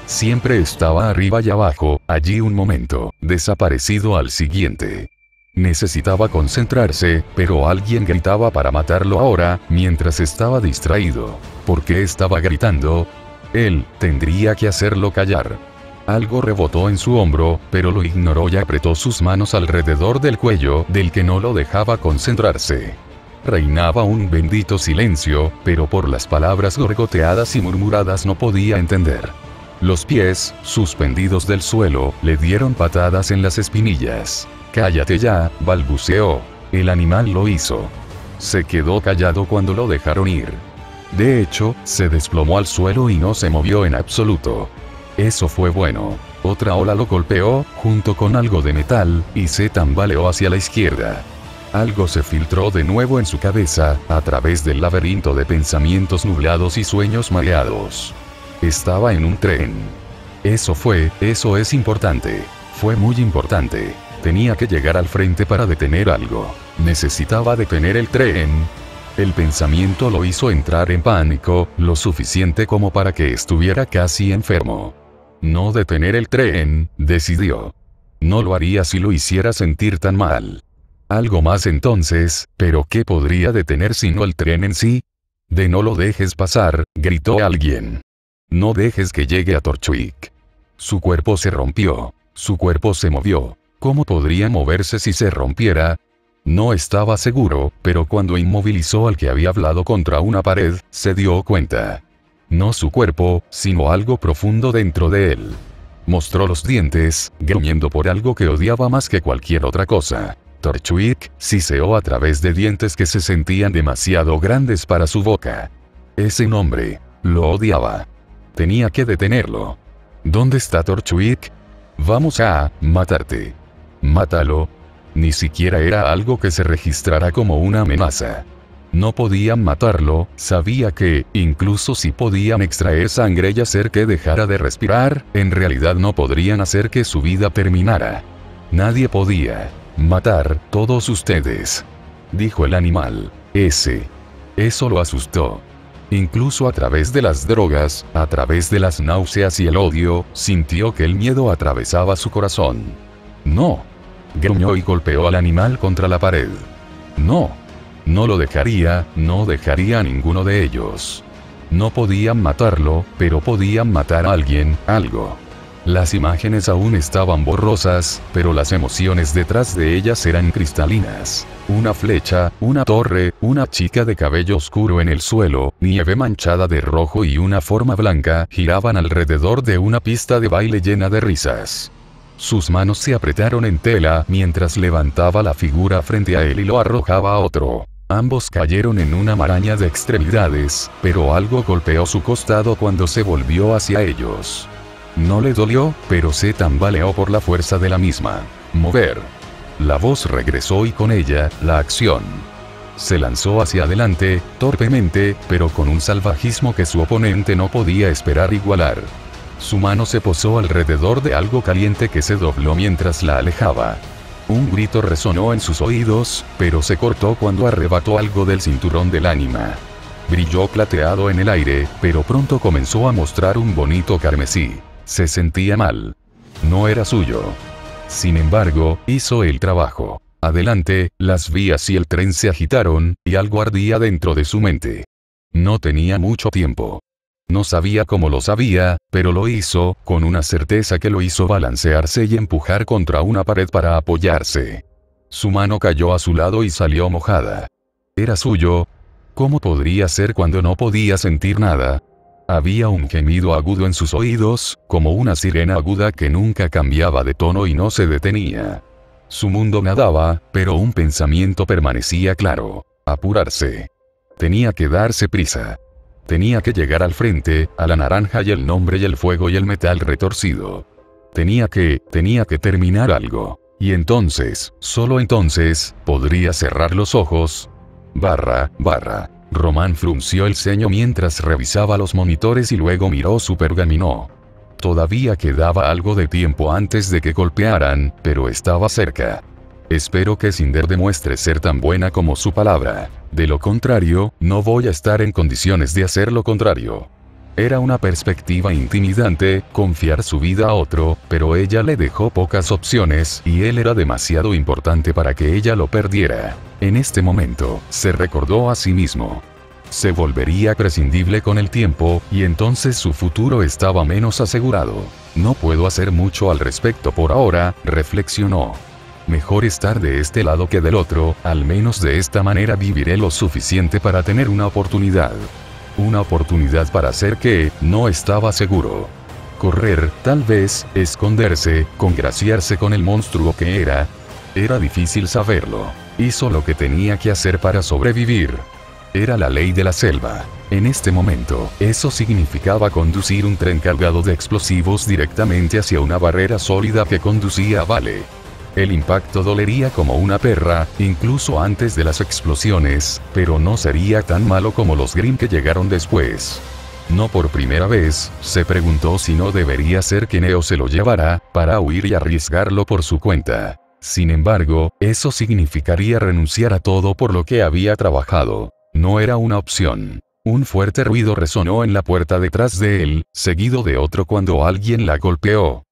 Siempre estaba arriba y abajo, allí un momento, desaparecido al siguiente. Necesitaba concentrarse, pero alguien gritaba para matarlo ahora, mientras estaba distraído. ¿Por qué estaba gritando? Él tendría que hacerlo callar. Algo rebotó en su hombro, pero lo ignoró y apretó sus manos alrededor del cuello, del que no lo dejaba concentrarse. Reinaba un bendito silencio, pero por las palabras gorgoteadas y murmuradas no podía entender. Los pies, suspendidos del suelo, le dieron patadas en las espinillas. «Cállate ya», balbuceó. El animal lo hizo. Se quedó callado cuando lo dejaron ir. De hecho, se desplomó al suelo y no se movió en absoluto. Eso fue bueno. Otra ola lo golpeó, junto con algo de metal, y se tambaleó hacia la izquierda. Algo se filtró de nuevo en su cabeza, a través del laberinto de pensamientos nublados y sueños mareados. Estaba en un tren. Eso es importante. Fue muy importante. Tenía que llegar al frente para detener algo. Necesitaba detener el tren. El pensamiento lo hizo entrar en pánico, lo suficiente como para que estuviera casi enfermo. No detener el tren, decidió. No lo haría si lo hiciera sentir tan mal. Algo más entonces, pero ¿qué podría detener sino el tren en sí? «De no lo dejes pasar», gritó alguien. «No dejes que llegue a Torchwick». Su cuerpo se rompió. Su cuerpo se movió. ¿Cómo podría moverse si se rompiera? No estaba seguro, pero cuando inmovilizó al que había hablado contra una pared, se dio cuenta. No su cuerpo, sino algo profundo dentro de él. Mostró los dientes, gruñendo por algo que odiaba más que cualquier otra cosa. Torchwick siseó a través de dientes que se sentían demasiado grandes para su boca. Ese nombre, lo odiaba. Tenía que detenerlo. ¿Dónde está Torchwick? «Vamos a matarte». «Mátalo». Ni siquiera era algo que se registrara como una amenaza. No podían matarlo, sabía que, incluso si podían extraer sangre y hacer que dejara de respirar, en realidad no podrían hacer que su vida terminara. Nadie podía. «Matar, todos ustedes», dijo el animal. «Ese». Eso lo asustó. Incluso a través de las drogas, a través de las náuseas y el odio, sintió que el miedo atravesaba su corazón. No. Gruñó y golpeó al animal contra la pared. No. No lo dejaría, no dejaría a ninguno de ellos. No podían matarlo, pero podían matar a alguien, algo. Las imágenes aún estaban borrosas, pero las emociones detrás de ellas eran cristalinas. Una flecha, una torre, una chica de cabello oscuro en el suelo, nieve manchada de rojo y una forma blanca giraban alrededor de una pista de baile llena de risas. Sus manos se apretaron en tela mientras levantaba la figura frente a él y lo arrojaba a otro. Ambos cayeron en una maraña de extremidades, pero algo golpeó su costado cuando se volvió hacia ellos. No le dolió, pero se tambaleó por la fuerza de la misma. Mover. La voz regresó y con ella, la acción. Se lanzó hacia adelante, torpemente, pero con un salvajismo que su oponente no podía esperar igualar. Su mano se posó alrededor de algo caliente que se dobló mientras la alejaba. Un grito resonó en sus oídos, pero se cortó cuando arrebató algo del cinturón del ánima. Brilló plateado en el aire, pero pronto comenzó a mostrar un bonito carmesí. Se sentía mal. No era suyo. Sin embargo, hizo el trabajo. Adelante, las vías y el tren se agitaron, y algo ardía dentro de su mente. No tenía mucho tiempo. No sabía cómo lo sabía, pero lo hizo, con una certeza que lo hizo balancearse y empujar contra una pared para apoyarse. Su mano cayó a su lado y salió mojada. ¿Era suyo? ¿Cómo podría ser cuando no podía sentir nada? Había un gemido agudo en sus oídos, como una sirena aguda que nunca cambiaba de tono y no se detenía. Su mundo nadaba, pero un pensamiento permanecía claro: apurarse. Tenía que darse prisa. Tenía que llegar al frente, a la naranja y el nombre y el fuego y el metal retorcido. Tenía que terminar algo. Y entonces, solo entonces, podría cerrar los ojos. Román frunció el ceño mientras revisaba los monitores y luego miró su pergamino. Todavía quedaba algo de tiempo antes de que golpearan, pero estaba cerca. Espero que Cinder demuestre ser tan buena como su palabra. De lo contrario, no voy a estar en condiciones de hacer lo contrario. Era una perspectiva intimidante, confiar su vida a otro, pero ella le dejó pocas opciones y él era demasiado importante para que ella lo perdiera. En este momento, se recordó a sí mismo. Se volvería prescindible con el tiempo, y entonces su futuro estaba menos asegurado. No puedo hacer mucho al respecto por ahora, reflexionó. Mejor estar de este lado que del otro, al menos de esta manera viviré lo suficiente para tener una oportunidad. Una oportunidad para hacer que, no estaba seguro. Correr, tal vez, esconderse, congraciarse con el monstruo que era. Era difícil saberlo. Hizo lo que tenía que hacer para sobrevivir. Era la ley de la selva. En este momento, eso significaba conducir un tren cargado de explosivos directamente hacia una barrera sólida que conducía a Vale. El impacto dolería como una perra, incluso antes de las explosiones, pero no sería tan malo como los Grimm que llegaron después. No por primera vez, se preguntó si no debería ser que Neo se lo llevara, para huir y arriesgarlo por su cuenta. Sin embargo, eso significaría renunciar a todo por lo que había trabajado. No era una opción. Un fuerte ruido resonó en la puerta detrás de él, seguido de otro cuando alguien la golpeó.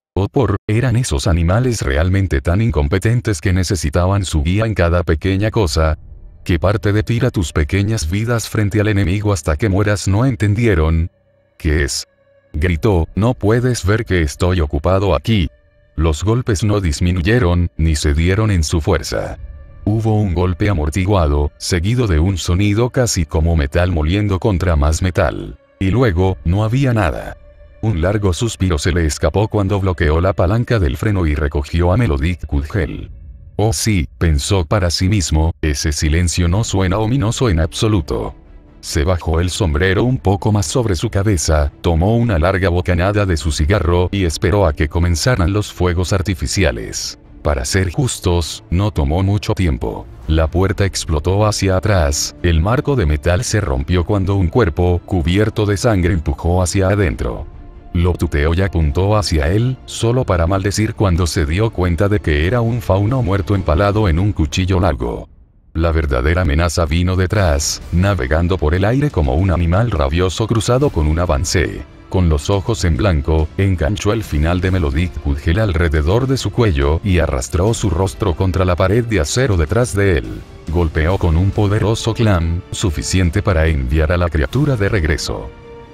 ¿Eran esos animales realmente tan incompetentes que necesitaban su guía en cada pequeña cosa? ¿Qué parte de tira tus pequeñas vidas frente al enemigo hasta que mueras no entendieron? ¿Qué es? Gritó, ¿no puedes ver que estoy ocupado aquí? Los golpes no disminuyeron, ni cedieron en su fuerza. Hubo un golpe amortiguado, seguido de un sonido casi como metal moliendo contra más metal. Y luego, no había nada. Un largo suspiro se le escapó cuando bloqueó la palanca del freno y recogió a Melodic Kudgel. Oh sí, pensó para sí mismo, ese silencio no suena ominoso en absoluto. Se bajó el sombrero un poco más sobre su cabeza, tomó una larga bocanada de su cigarro y esperó a que comenzaran los fuegos artificiales. Para ser justos, no tomó mucho tiempo. La puerta explotó hacia atrás, el marco de metal se rompió cuando un cuerpo, cubierto de sangre, empujó hacia adentro. Lo tuteó y apuntó hacia él, solo para maldecir cuando se dio cuenta de que era un fauno muerto empalado en un cuchillo largo. La verdadera amenaza vino detrás, navegando por el aire como un animal rabioso cruzado con un avance. Con los ojos en blanco, enganchó el final de Melodic Pudgel alrededor de su cuello y arrastró su rostro contra la pared de acero detrás de él. Golpeó con un poderoso clam, suficiente para enviar a la criatura de regreso.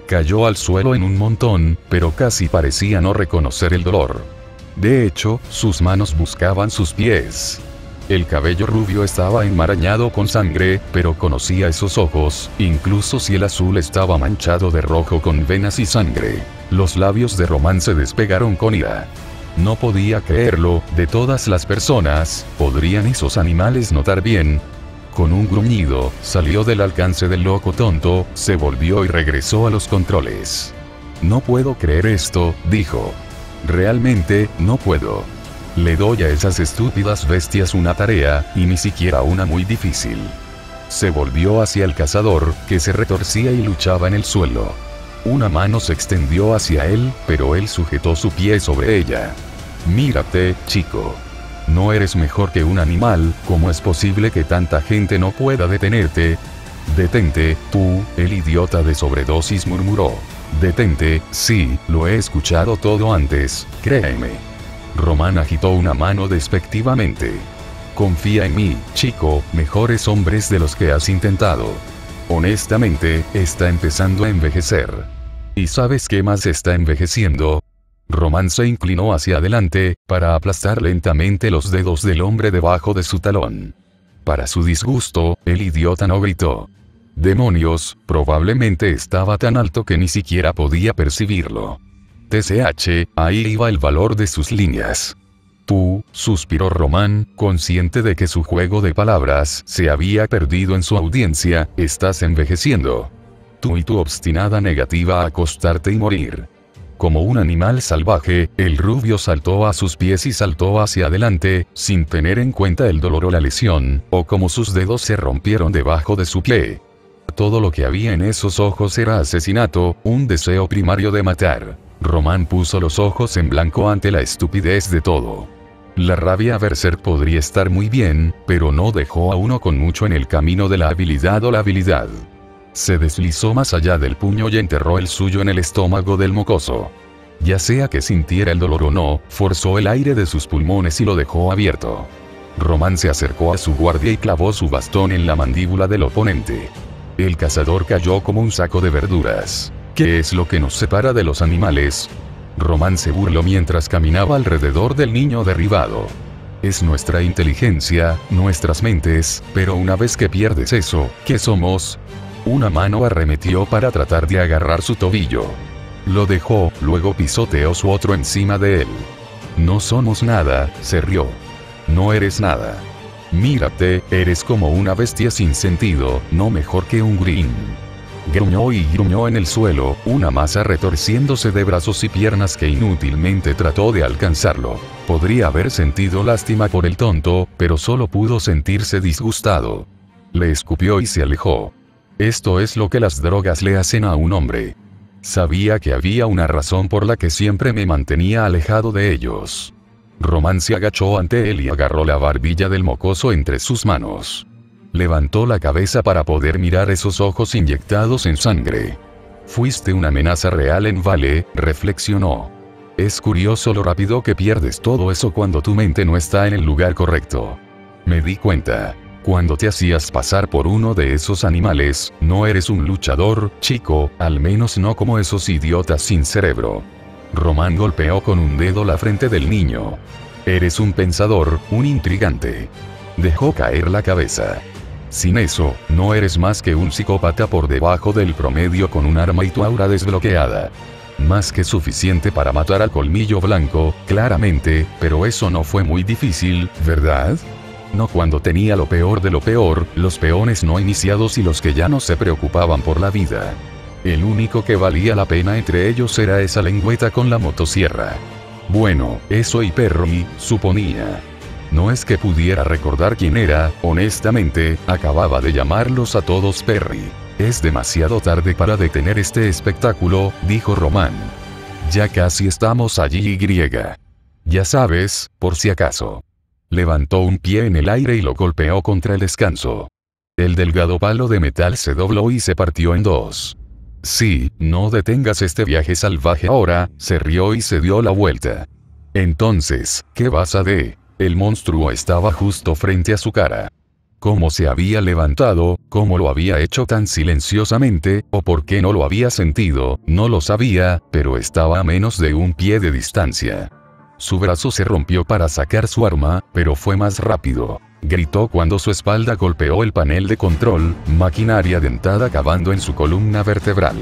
Cayó al suelo en un montón, pero casi parecía no reconocer el dolor. De hecho, sus manos buscaban sus pies. El cabello rubio estaba enmarañado con sangre, pero conocía esos ojos, incluso si el azul estaba manchado de rojo con venas y sangre. Los labios de Román se despegaron con ira. No podía creerlo, de todas las personas, ¿podrían esos animales notar bien? Con un gruñido, salió del alcance del loco tonto, se volvió y regresó a los controles. No puedo creer esto, dijo. Realmente, no puedo. Le doy a esas estúpidas bestias una tarea, y ni siquiera una muy difícil. Se volvió hacia el cazador, que se retorcía y luchaba en el suelo. Una mano se extendió hacia él, pero él sujetó su pie sobre ella. Mírate, chico. No eres mejor que un animal, ¿cómo es posible que tanta gente no pueda detenerte? Detente, tú, el idiota de sobredosis murmuró. Detente, sí, lo he escuchado todo antes, créeme. Román agitó una mano despectivamente. Confía en mí, chico, mejores hombres de los que has intentado. Honestamente, está empezando a envejecer. ¿Y sabes qué más está envejeciendo? Román se inclinó hacia adelante, para aplastar lentamente los dedos del hombre debajo de su talón. Para su disgusto, el idiota no gritó. Demonios, probablemente estaba tan alto que ni siquiera podía percibirlo. TCH, ahí iba el valor de sus líneas. Tú, suspiró Román, consciente de que su juego de palabras se había perdido en su audiencia, estás envejeciendo. Tú y tu obstinada negativa a acostarte y morir. Como un animal salvaje, el rubio saltó a sus pies y saltó hacia adelante, sin tener en cuenta el dolor o la lesión, o como sus dedos se rompieron debajo de su pie. Todo lo que había en esos ojos era asesinato, un deseo primario de matar. Román puso los ojos en blanco ante la estupidez de todo. La rabia berserk podría estar muy bien, pero no dejó a uno con mucho en el camino de la habilidad o la habilidad. Se deslizó más allá del puño y enterró el suyo en el estómago del mocoso. Ya sea que sintiera el dolor o no, forzó el aire de sus pulmones y lo dejó abierto. Román se acercó a su guardia y clavó su bastón en la mandíbula del oponente. El cazador cayó como un saco de verduras. ¿Qué es lo que nos separa de los animales? Román se burló mientras caminaba alrededor del niño derribado. Es nuestra inteligencia, nuestras mentes, pero una vez que pierdes eso, ¿qué somos? Una mano arremetió para tratar de agarrar su tobillo. Lo dejó, luego pisoteó su otro encima de él. No somos nada, se rió. No eres nada. Mírate, eres como una bestia sin sentido, no mejor que un green. Gruñó y gruñó en el suelo, una masa retorciéndose de brazos y piernas que inútilmente trató de alcanzarlo. Podría haber sentido lástima por el tonto, pero solo pudo sentirse disgustado. Le escupió y se alejó. Esto es lo que las drogas le hacen a un hombre. Sabía que había una razón por la que siempre me mantenía alejado de ellos. Román se agachó ante él y agarró la barbilla del mocoso entre sus manos. Levantó la cabeza para poder mirar esos ojos inyectados en sangre. Fuiste una amenaza real en Vale, reflexionó. Es curioso lo rápido que pierdes todo eso cuando tu mente no está en el lugar correcto. Me di cuenta. Cuando te hacías pasar por uno de esos animales, no eres un luchador, chico, al menos no como esos idiotas sin cerebro. Román golpeó con un dedo la frente del niño. Eres un pensador, un intrigante. Dejó caer la cabeza. Sin eso, no eres más que un psicópata por debajo del promedio con un arma y tu aura desbloqueada. Más que suficiente para matar al colmillo blanco, claramente, pero eso no fue muy difícil, ¿verdad? No cuando tenía lo peor de lo peor, los peones no iniciados y los que ya no se preocupaban por la vida. El único que valía la pena entre ellos era esa lengüeta con la motosierra. Bueno, eso y Perry, suponía. No es que pudiera recordar quién era, honestamente, acababa de llamarlos a todos Perry. Es demasiado tarde para detener este espectáculo, dijo Román. Ya casi estamos allí y. Ya sabes, por si acaso. Levantó un pie en el aire y lo golpeó contra el descanso. El delgado palo de metal se dobló y se partió en dos. Sí, no detengas este viaje salvaje ahora, se rió y se dio la vuelta. Entonces, ¿qué vas a de? El monstruo estaba justo frente a su cara. ¿Cómo se había levantado, cómo lo había hecho tan silenciosamente, o por qué no lo había sentido, no lo sabía, pero estaba a menos de un pie de distancia. Su brazo se rompió para sacar su arma, pero fue más rápido. Gritó cuando su espalda golpeó el panel de control, maquinaria dentada cavando en su columna vertebral.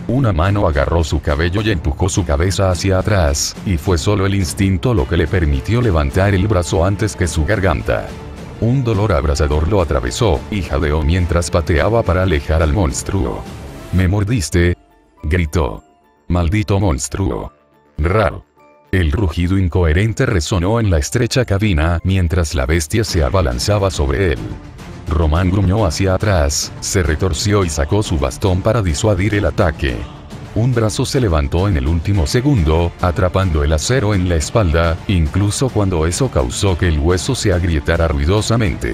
Una mano agarró su cabello y empujó su cabeza hacia atrás, y fue solo el instinto lo que le permitió levantar el brazo antes que su garganta. Un dolor abrasador lo atravesó, y jadeó mientras pateaba para alejar al monstruo. «¿Me mordiste?», gritó. «Maldito monstruo». «Rar». El rugido incoherente resonó en la estrecha cabina mientras la bestia se abalanzaba sobre él. Román gruñó hacia atrás, se retorció y sacó su bastón para disuadir el ataque. Un brazo se levantó en el último segundo, atrapando el acero en la espalda, incluso cuando eso causó que el hueso se agrietara ruidosamente.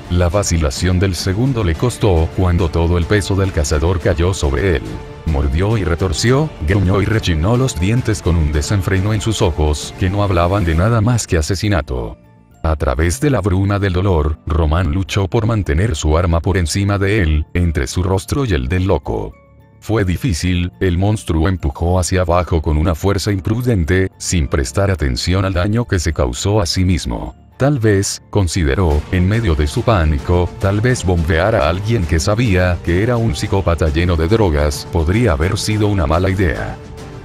La vacilación del segundo le costó cuando todo el peso del cazador cayó sobre él. Mordió y retorció, gruñó y rechinó los dientes con un desenfreno en sus ojos que no hablaban de nada más que asesinato. A través de la bruma del dolor, Román luchó por mantener su arma por encima de él, entre su rostro y el del loco. Fue difícil, el monstruo empujó hacia abajo con una fuerza imprudente, sin prestar atención al daño que se causó a sí mismo. Tal vez, consideró, en medio de su pánico, tal vez bombear a alguien que sabía que era un psicópata lleno de drogas podría haber sido una mala idea.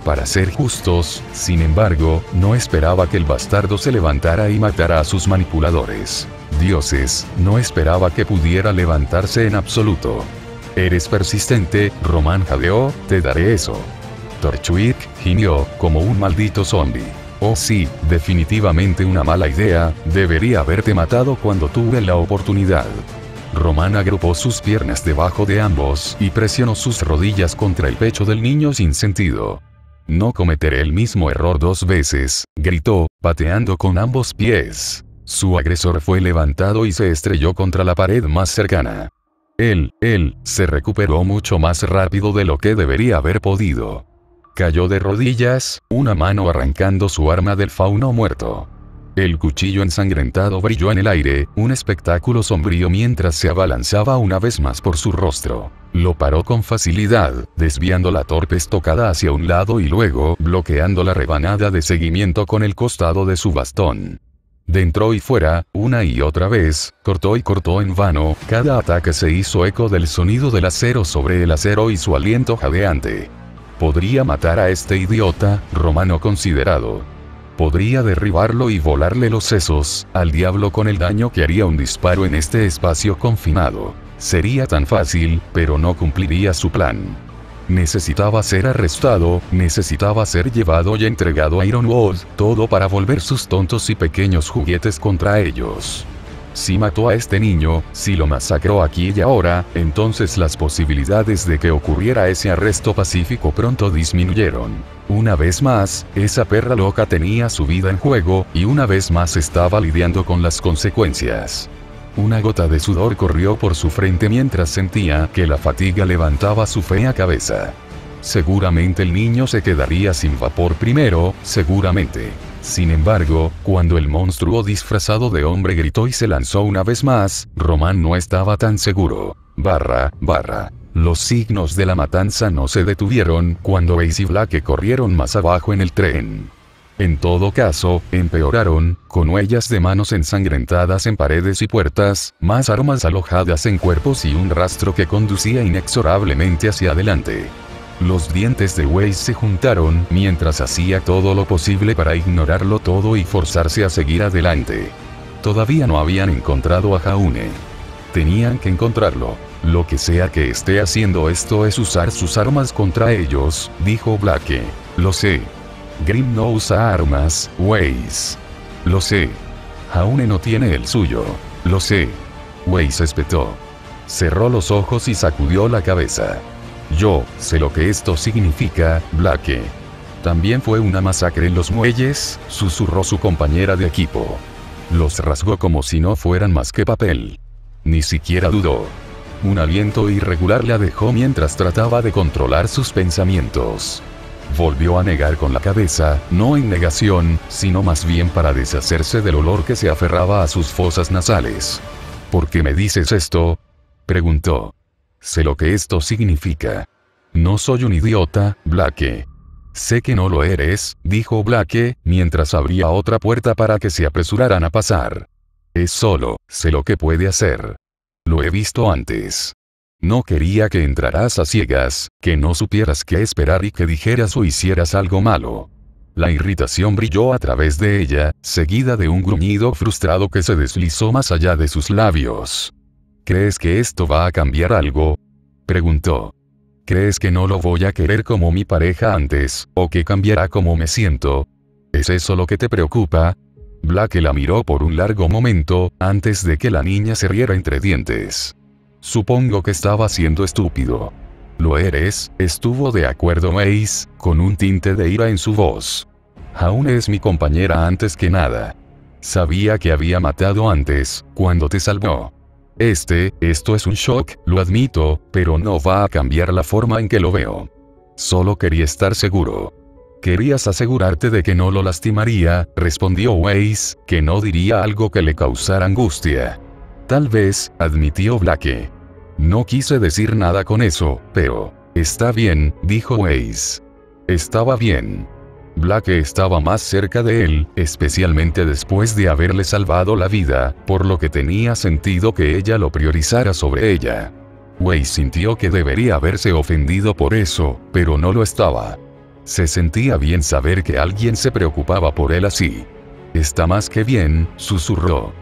Para ser justos, sin embargo, no esperaba que el bastardo se levantara y matara a sus manipuladores. Dioses, no esperaba que pudiera levantarse en absoluto. «Eres persistente», Román jadeó, «te daré eso». Torchwick gimió, como un maldito zombie. «Oh sí, definitivamente una mala idea, debería haberte matado cuando tuve la oportunidad». Román agrupó sus piernas debajo de ambos y presionó sus rodillas contra el pecho del niño sin sentido. «No cometeré el mismo error dos veces», gritó, pateando con ambos pies. Su agresor fue levantado y se estrelló contra la pared más cercana. Él se recuperó mucho más rápido de lo que debería haber podido. Cayó de rodillas, una mano arrancando su arma del fauno muerto. El cuchillo ensangrentado brilló en el aire, un espectáculo sombrío mientras se abalanzaba una vez más por su rostro. Lo paró con facilidad, desviando la torpe estocada hacia un lado y luego bloqueando la rebanada de seguimiento con el costado de su bastón. Dentro y fuera, una y otra vez, cortó y cortó en vano, cada ataque se hizo eco del sonido del acero sobre el acero y su aliento jadeante. Podría matar a este idiota, Romano considerado. Podría derribarlo y volarle los sesos, al diablo con el daño que haría un disparo en este espacio confinado. Sería tan fácil, pero no cumpliría su plan. Necesitaba ser arrestado, necesitaba ser llevado y entregado a Ironwood, todo para volver sus tontos y pequeños juguetes contra ellos. Si mató a este niño, si lo masacró aquí y ahora, entonces las posibilidades de que ocurriera ese arresto pacífico pronto disminuyeron. Una vez más, esa perra loca tenía su vida en juego, y una vez más estaba lidiando con las consecuencias. Una gota de sudor corrió por su frente mientras sentía que la fatiga levantaba su fea cabeza. Seguramente el niño se quedaría sin vapor primero, seguramente. Sin embargo, cuando el monstruo disfrazado de hombre gritó y se lanzó una vez más, Román no estaba tan seguro. Los signos de la matanza no se detuvieron cuando Ace y Blake corrieron más abajo en el tren. En todo caso, empeoraron, con huellas de manos ensangrentadas en paredes y puertas, más armas alojadas en cuerpos y un rastro que conducía inexorablemente hacia adelante. Los dientes de Weiss se juntaron mientras hacía todo lo posible para ignorarlo todo y forzarse a seguir adelante. Todavía no habían encontrado a Jaune. Tenían que encontrarlo. Lo que sea que esté haciendo esto es usar sus armas contra ellos, dijo Blake. Lo sé. Grimm no usa armas, Weiss. Lo sé. Jaune no tiene el suyo. Lo sé. Weiss espetó. Cerró los ojos y sacudió la cabeza. Yo sé lo que esto significa, Blake. También fue una masacre en los muelles, susurró su compañera de equipo. Los rasgó como si no fueran más que papel. Ni siquiera dudó. Un aliento irregular la dejó mientras trataba de controlar sus pensamientos. Volvió a negar con la cabeza, no en negación, sino más bien para deshacerse del olor que se aferraba a sus fosas nasales. ¿Por qué me dices esto?, preguntó. Sé lo que esto significa. No soy un idiota, Blake. Sé que no lo eres, dijo Blake, mientras abría otra puerta para que se apresuraran a pasar. Es solo, sé lo que puede hacer. Lo he visto antes. No quería que entraras a ciegas, que no supieras qué esperar y que dijeras o hicieras algo malo. La irritación brilló a través de ella, seguida de un gruñido frustrado que se deslizó más allá de sus labios. ¿Crees que esto va a cambiar algo?, preguntó. ¿Crees que no lo voy a querer como mi pareja antes, o que cambiará como me siento? ¿Es eso lo que te preocupa? Blake la miró por un largo momento, antes de que la niña se riera entre dientes. Supongo que estaba siendo estúpido. Lo eres, estuvo de acuerdo Mace, con un tinte de ira en su voz. Aún es mi compañera antes que nada. Sabía que había matado antes, cuando te salvó. Esto es un shock, lo admito, pero no va a cambiar la forma en que lo veo. Solo quería estar seguro. Querías asegurarte de que no lo lastimaría, respondió Weiss, que no diría algo que le causara angustia. Tal vez, admitió Blake. No quise decir nada con eso, pero... Está bien, dijo Weiss. Estaba bien. Blake estaba más cerca de él, especialmente después de haberle salvado la vida, por lo que tenía sentido que ella lo priorizara sobre ella. Weiss sintió que debería haberse ofendido por eso, pero no lo estaba. Se sentía bien saber que alguien se preocupaba por él así. Está más que bien, susurró.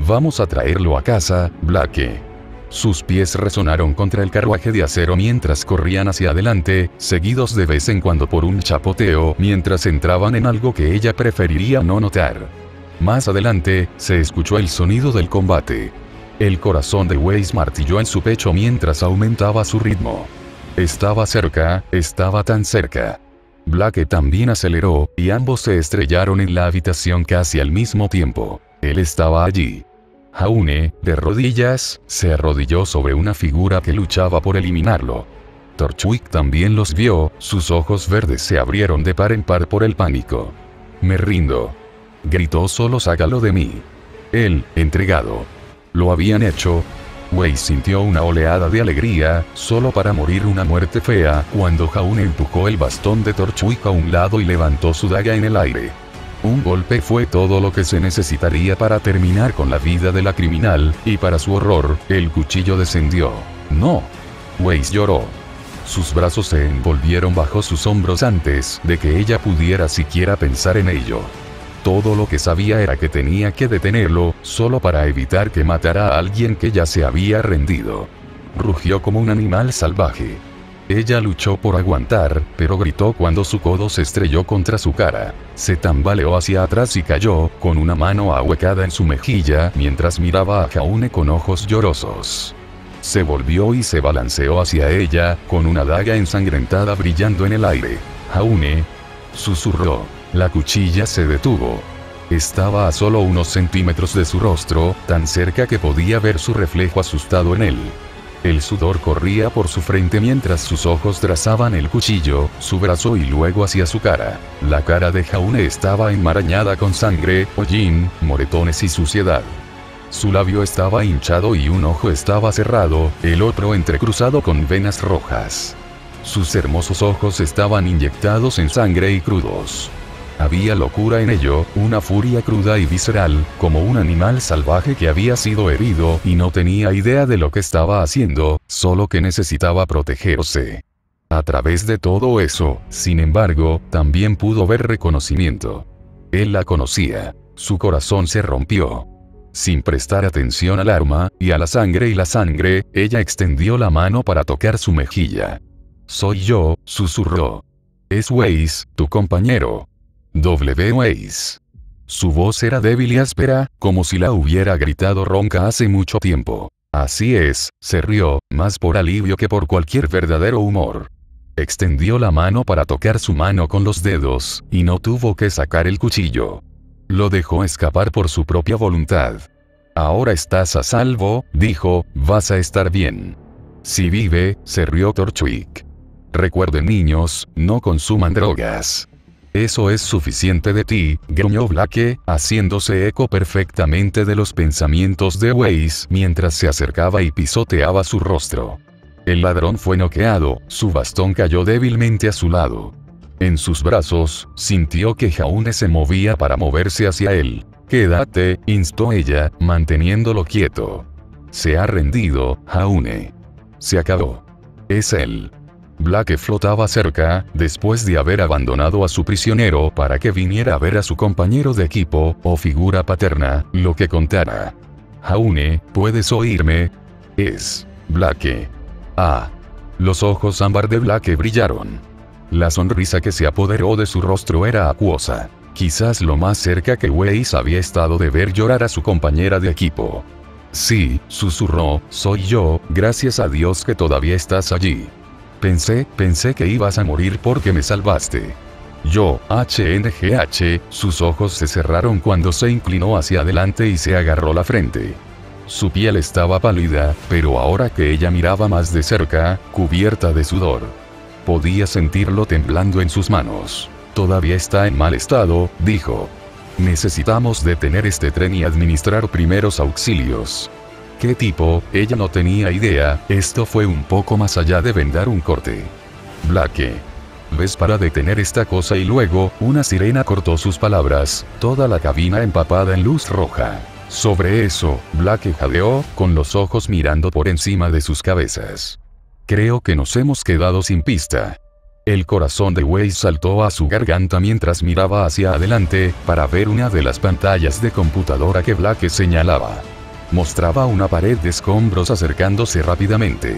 Vamos a traerlo a casa, Blake. Sus pies resonaron contra el carruaje de acero mientras corrían hacia adelante, seguidos de vez en cuando por un chapoteo mientras entraban en algo que ella preferiría no notar. Más adelante, se escuchó el sonido del combate. El corazón de Weiss martilló en su pecho mientras aumentaba su ritmo. Estaba cerca, estaba tan cerca. Blake también aceleró, y ambos se estrellaron en la habitación casi al mismo tiempo. Él estaba allí. Jaune, de rodillas, se arrodilló sobre una figura que luchaba por eliminarlo. Torchwick también los vio, sus ojos verdes se abrieron de par en par por el pánico. Me rindo. Gritó, solo sácalo de mí. Él, entregado. Lo habían hecho. Weiss sintió una oleada de alegría, solo para morir una muerte fea, cuando Jaune empujó el bastón de Torchwick a un lado y levantó su daga en el aire. Un golpe fue todo lo que se necesitaría para terminar con la vida de la criminal, y para su horror, el cuchillo descendió. ¡No! Weiss lloró. Sus brazos se envolvieron bajo sus hombros antes de que ella pudiera siquiera pensar en ello. Todo lo que sabía era que tenía que detenerlo, solo para evitar que matara a alguien que ya se había rendido. Rugió como un animal salvaje. Ella luchó por aguantar, pero gritó cuando su codo se estrelló contra su cara. Se tambaleó hacia atrás y cayó, con una mano ahuecada en su mejilla, mientras miraba a Jaune con ojos llorosos. Se volvió y se balanceó hacia ella, con una daga ensangrentada brillando en el aire. Jaune, susurró. La cuchilla se detuvo. Estaba a solo unos centímetros de su rostro, tan cerca que podía ver su reflejo asustado en él. El sudor corría por su frente mientras sus ojos trazaban el cuchillo, su brazo y luego hacia su cara. La cara de Jaune estaba enmarañada con sangre, hollín, moretones y suciedad. Su labio estaba hinchado y un ojo estaba cerrado, el otro entrecruzado con venas rojas. Sus hermosos ojos estaban inyectados en sangre y crudos. Había locura en ello, una furia cruda y visceral, como un animal salvaje que había sido herido y no tenía idea de lo que estaba haciendo, solo que necesitaba protegerse. A través de todo eso, sin embargo, también pudo ver reconocimiento. Él la conocía. Su corazón se rompió. Sin prestar atención al arma, y a la sangre, ella extendió la mano para tocar su mejilla. Soy yo, susurró. Es Weiss, tu compañero. Weiss. Su voz era débil y áspera, como si la hubiera gritado ronca hace mucho tiempo. Así es, se rió, más por alivio que por cualquier verdadero humor. Extendió la mano para tocar su mano con los dedos, y no tuvo que sacar el cuchillo. Lo dejó escapar por su propia voluntad. Ahora estás a salvo, dijo, vas a estar bien. Si vive, se rió Torchwick. Recuerden niños, no consuman drogas. Eso es suficiente de ti, gruñó Blake, haciéndose eco perfectamente de los pensamientos de Weiss mientras se acercaba y pisoteaba su rostro. El ladrón fue noqueado, su bastón cayó débilmente a su lado. En sus brazos, sintió que Jaune se movía para moverse hacia él. Quédate, instó ella, manteniéndolo quieto. Se ha rendido, Jaune. Se acabó. Es él. Blake flotaba cerca, después de haber abandonado a su prisionero para que viniera a ver a su compañero de equipo, o figura paterna, lo que contara. Jaune, ¿puedes oírme? Es Blake. Ah. Los ojos ámbar de Blake brillaron. La sonrisa que se apoderó de su rostro era acuosa. Quizás lo más cerca que Weiss había estado de ver llorar a su compañera de equipo. Sí, susurró, soy yo, gracias a Dios que todavía estás allí. Pensé que ibas a morir porque me salvaste. Yo, HNGH, sus ojos se cerraron cuando se inclinó hacia adelante y se agarró la frente. Su piel estaba pálida, pero ahora que ella miraba más de cerca, cubierta de sudor. Podía sentirlo temblando en sus manos. Todavía está en mal estado, dijo. Necesitamos detener este tren y administrar primeros auxilios. ¿Qué tipo? Ella no tenía idea, esto fue un poco más allá de vendar un corte. Blake. ¿Ves para detener esta cosa? Y luego, una sirena cortó sus palabras, toda la cabina empapada en luz roja. Sobre eso, Blake jadeó, con los ojos mirando por encima de sus cabezas. Creo que nos hemos quedado sin pista. El corazón de Weiss saltó a su garganta mientras miraba hacia adelante, para ver una de las pantallas de computadora que Blake señalaba. Mostraba una pared de escombros acercándose rápidamente.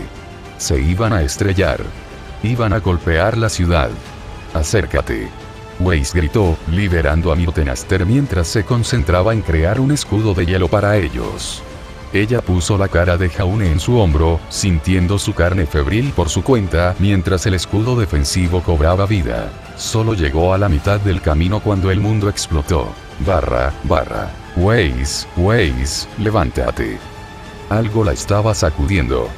Se iban a estrellar. Iban a golpear la ciudad. Acércate. Weiss gritó, liberando a Myrtenaster mientras se concentraba en crear un escudo de hielo para ellos. Ella puso la cara de Jaune en su hombro, sintiendo su carne febril por su cuenta mientras el escudo defensivo cobraba vida. Solo llegó a la mitad del camino cuando el mundo explotó. Weiss, levántate. Algo la estaba sacudiendo.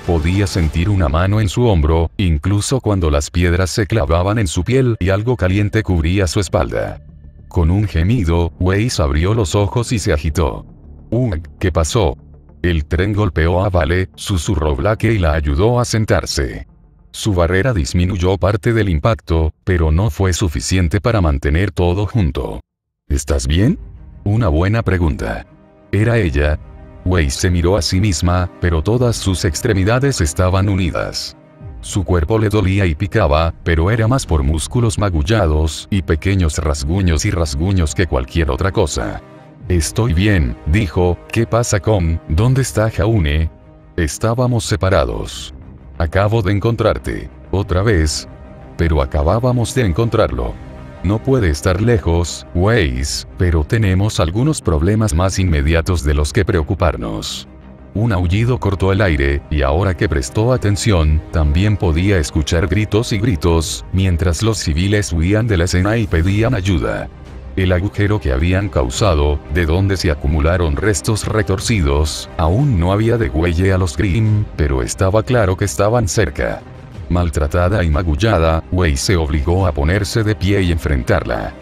Podía sentir una mano en su hombro, incluso cuando las piedras se clavaban en su piel y algo caliente cubría su espalda. Con un gemido, Weiss abrió los ojos y se agitó. ¿Qué pasó? El tren golpeó a Vale, susurró Blake y la ayudó a sentarse. Su barrera disminuyó parte del impacto, pero no fue suficiente para mantener todo junto. ¿Estás bien? Una buena pregunta. Era ella. Weiss se miró a sí misma, pero todas sus extremidades estaban unidas. Su cuerpo le dolía y picaba, pero era más por músculos magullados y pequeños rasguños que cualquier otra cosa. Estoy bien, dijo. ¿Qué pasa con? ¿Dónde está Jaune? Estábamos separados. Acabo de encontrarte. ¿Otra vez? Pero acabábamos de encontrarlo. No puede estar lejos, Weiss, pero tenemos algunos problemas más inmediatos de los que preocuparnos. Un aullido cortó el aire, y ahora que prestó atención, también podía escuchar gritos y gritos, mientras los civiles huían de la escena y pedían ayuda. El agujero que habían causado, de donde se acumularon restos retorcidos, aún no había degüelle a los Grimm, pero estaba claro que estaban cerca. Maltratada y magullada, Weiss se obligó a ponerse de pie y enfrentarla.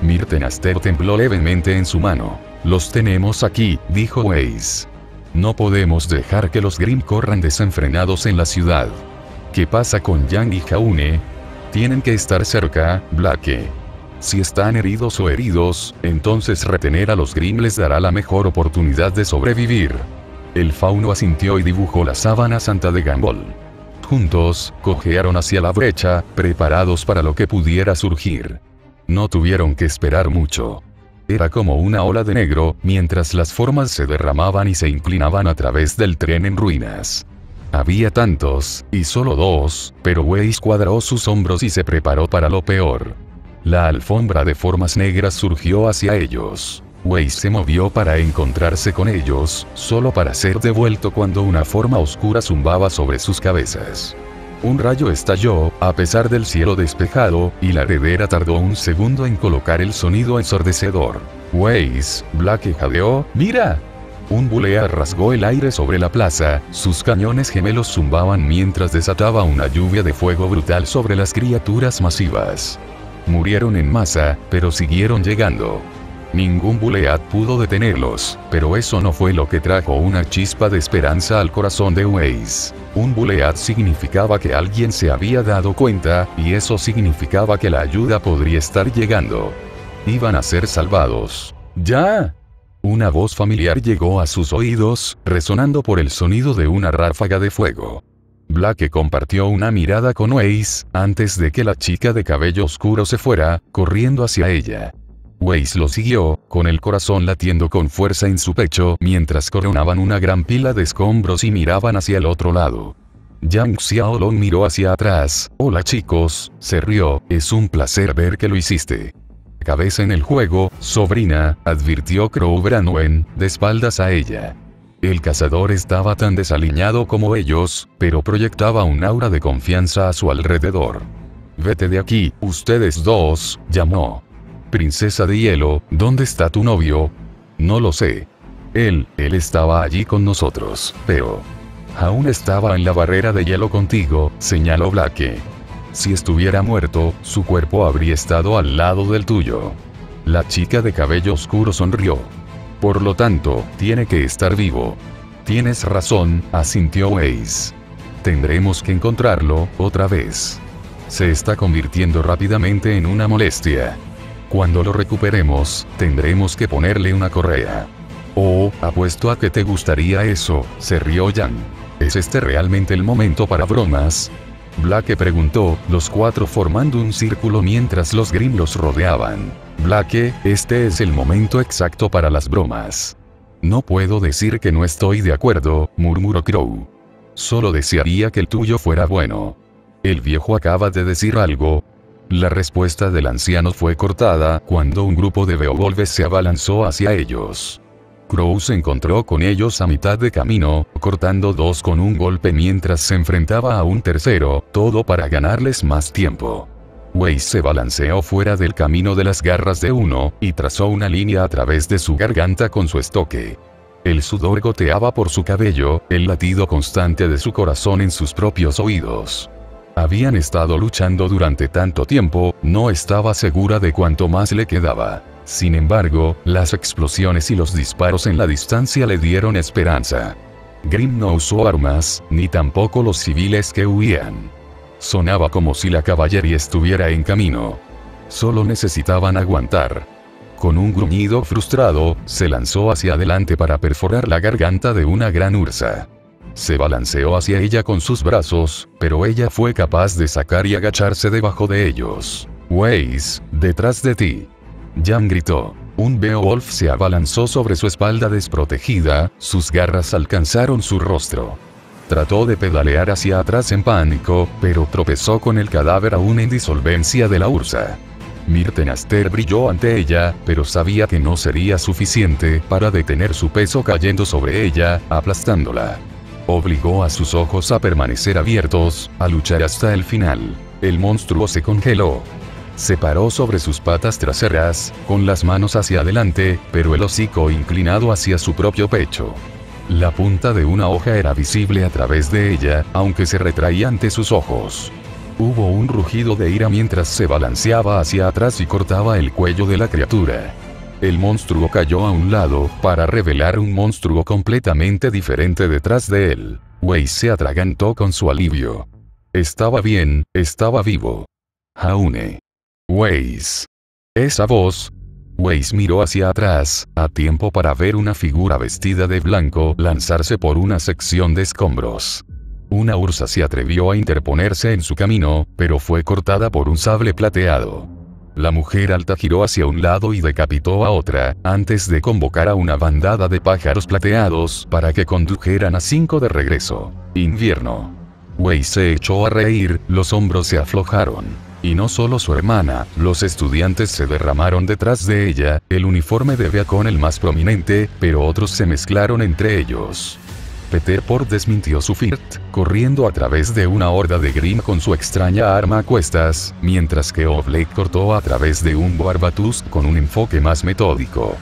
Myrtenaster tembló levemente en su mano. Los tenemos aquí, dijo Weiss. No podemos dejar que los Grimm corran desenfrenados en la ciudad. ¿Qué pasa con Yang y Jaune? Tienen que estar cerca, Blake. Si están heridos o heridos, entonces retener a los Grimm les dará la mejor oportunidad de sobrevivir. El fauno asintió y dibujó la sábana santa de Gumball. Juntos, cojearon hacia la brecha, preparados para lo que pudiera surgir. No tuvieron que esperar mucho. Era como una ola de negro, mientras las formas se derramaban y se inclinaban a través del tren en ruinas. Había tantos, y solo dos, pero Weiss cuadró sus hombros y se preparó para lo peor. La alfombra de formas negras surgió hacia ellos. Weiss se movió para encontrarse con ellos, solo para ser devuelto cuando una forma oscura zumbaba sobre sus cabezas. Un rayo estalló, a pesar del cielo despejado, y la heredera tardó un segundo en colocar el sonido ensordecedor. Weiss, Blake jadeó, ¡mira! Un bulea rasgó el aire sobre la plaza, sus cañones gemelos zumbaban mientras desataba una lluvia de fuego brutal sobre las criaturas masivas. Murieron en masa, pero siguieron llegando. Ningún Bulead pudo detenerlos, pero eso no fue lo que trajo una chispa de esperanza al corazón de Weiss. Un Bulead significaba que alguien se había dado cuenta, y eso significaba que la ayuda podría estar llegando. Iban a ser salvados. ¡Ya! Una voz familiar llegó a sus oídos, resonando por el sonido de una ráfaga de fuego. Blake compartió una mirada con Weiss, antes de que la chica de cabello oscuro se fuera, corriendo hacia ella. Weiss lo siguió, con el corazón latiendo con fuerza en su pecho, mientras coronaban una gran pila de escombros y miraban hacia el otro lado. Yang Xiaolong miró hacia atrás. «Hola chicos», se rió, «es un placer ver que lo hiciste». «Cabeza en el juego, sobrina», advirtió Crow Branwen, de espaldas a ella. El cazador estaba tan desaliñado como ellos, pero proyectaba un aura de confianza a su alrededor. «Vete de aquí, ustedes dos», llamó. «Princesa de hielo, ¿dónde está tu novio?» «No lo sé. Él estaba allí con nosotros, pero...» «Aún estaba en la barrera de hielo contigo», señaló Blake. «Si estuviera muerto, su cuerpo habría estado al lado del tuyo». La chica de cabello oscuro sonrió. «Por lo tanto, tiene que estar vivo». «Tienes razón», asintió Weiss. «Tendremos que encontrarlo, otra vez. Se está convirtiendo rápidamente en una molestia. Cuando lo recuperemos, tendremos que ponerle una correa». «Oh, apuesto a que te gustaría eso», se rió Yang. «¿Es este realmente el momento para bromas?» Blake preguntó, los cuatro formando un círculo mientras los Grimm los rodeaban. «Blake, este es el momento exacto para las bromas». «No puedo decir que no estoy de acuerdo», murmuró Crow. «Solo desearía que el tuyo fuera bueno». «¿El viejo acaba de decir algo?» La respuesta del anciano fue cortada cuando un grupo de Beowulfes se abalanzó hacia ellos. Crow se encontró con ellos a mitad de camino, cortando dos con un golpe mientras se enfrentaba a un tercero, todo para ganarles más tiempo. Weiss se balanceó fuera del camino de las garras de uno, y trazó una línea a través de su garganta con su estoque. El sudor goteaba por su cabello, el latido constante de su corazón en sus propios oídos. Habían estado luchando durante tanto tiempo, no estaba segura de cuánto más le quedaba. Sin embargo, las explosiones y los disparos en la distancia le dieron esperanza. Grimm no usó armas, ni tampoco los civiles que huían. Sonaba como si la caballería estuviera en camino. Solo necesitaban aguantar. Con un gruñido frustrado, se lanzó hacia adelante para perforar la garganta de una gran ursa. Se balanceó hacia ella con sus brazos, pero ella fue capaz de sacar y agacharse debajo de ellos. «Weiss, detrás de ti». Yang gritó. Un Beowulf se abalanzó sobre su espalda desprotegida, sus garras alcanzaron su rostro. Trató de pedalear hacia atrás en pánico, pero tropezó con el cadáver aún en disolvencia de la ursa. Myrtenaster brilló ante ella, pero sabía que no sería suficiente para detener su peso cayendo sobre ella, aplastándola. Obligó a sus ojos a permanecer abiertos, a luchar hasta el final. El monstruo se congeló. Se paró sobre sus patas traseras, con las manos hacia adelante, pero el hocico inclinado hacia su propio pecho. La punta de una hoja era visible a través de ella, aunque se retraía ante sus ojos. Hubo un rugido de ira mientras se balanceaba hacia atrás y cortaba el cuello de la criatura. El monstruo cayó a un lado, para revelar un monstruo completamente diferente detrás de él. Weiss se atragantó con su alivio. Estaba bien, estaba vivo. Jaune. Weiss. Esa voz. Weiss miró hacia atrás, a tiempo para ver una figura vestida de blanco lanzarse por una sección de escombros. Una ursa se atrevió a interponerse en su camino, pero fue cortada por un sable plateado. La mujer alta giró hacia un lado y decapitó a otra, antes de convocar a una bandada de pájaros plateados para que condujeran a 5 de regreso. Invierno. Weiss se echó a reír, los hombros se aflojaron. Y no solo su hermana, los estudiantes se derramaron detrás de ella, el uniforme de Beacon el más prominente, pero otros se mezclaron entre ellos. Peter Por desmintió su flirt, corriendo a través de una horda de Grimm con su extraña arma a cuestas, mientras que Oblake cortó a través de un Barbatus con un enfoque más metódico.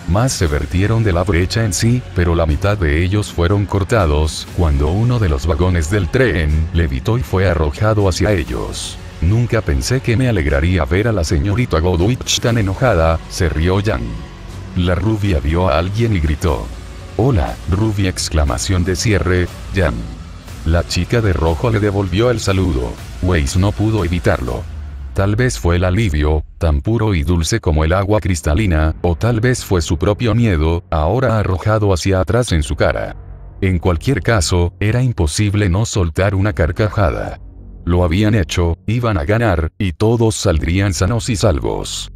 Más se vertieron de la brecha en sí, pero la mitad de ellos fueron cortados, cuando uno de los vagones del tren levitó y fue arrojado hacia ellos. Nunca pensé que me alegraría ver a la señorita Godwich tan enojada, se rió Jan. La rubia vio a alguien y gritó. «Hola, rubia!» exclamación de cierre, Jan. La chica de rojo le devolvió el saludo. Weiss no pudo evitarlo. Tal vez fue el alivio, tan puro y dulce como el agua cristalina, o tal vez fue su propio miedo, ahora arrojado hacia atrás en su cara. En cualquier caso, era imposible no soltar una carcajada. Lo habían hecho, iban a ganar, y todos saldrían sanos y salvos.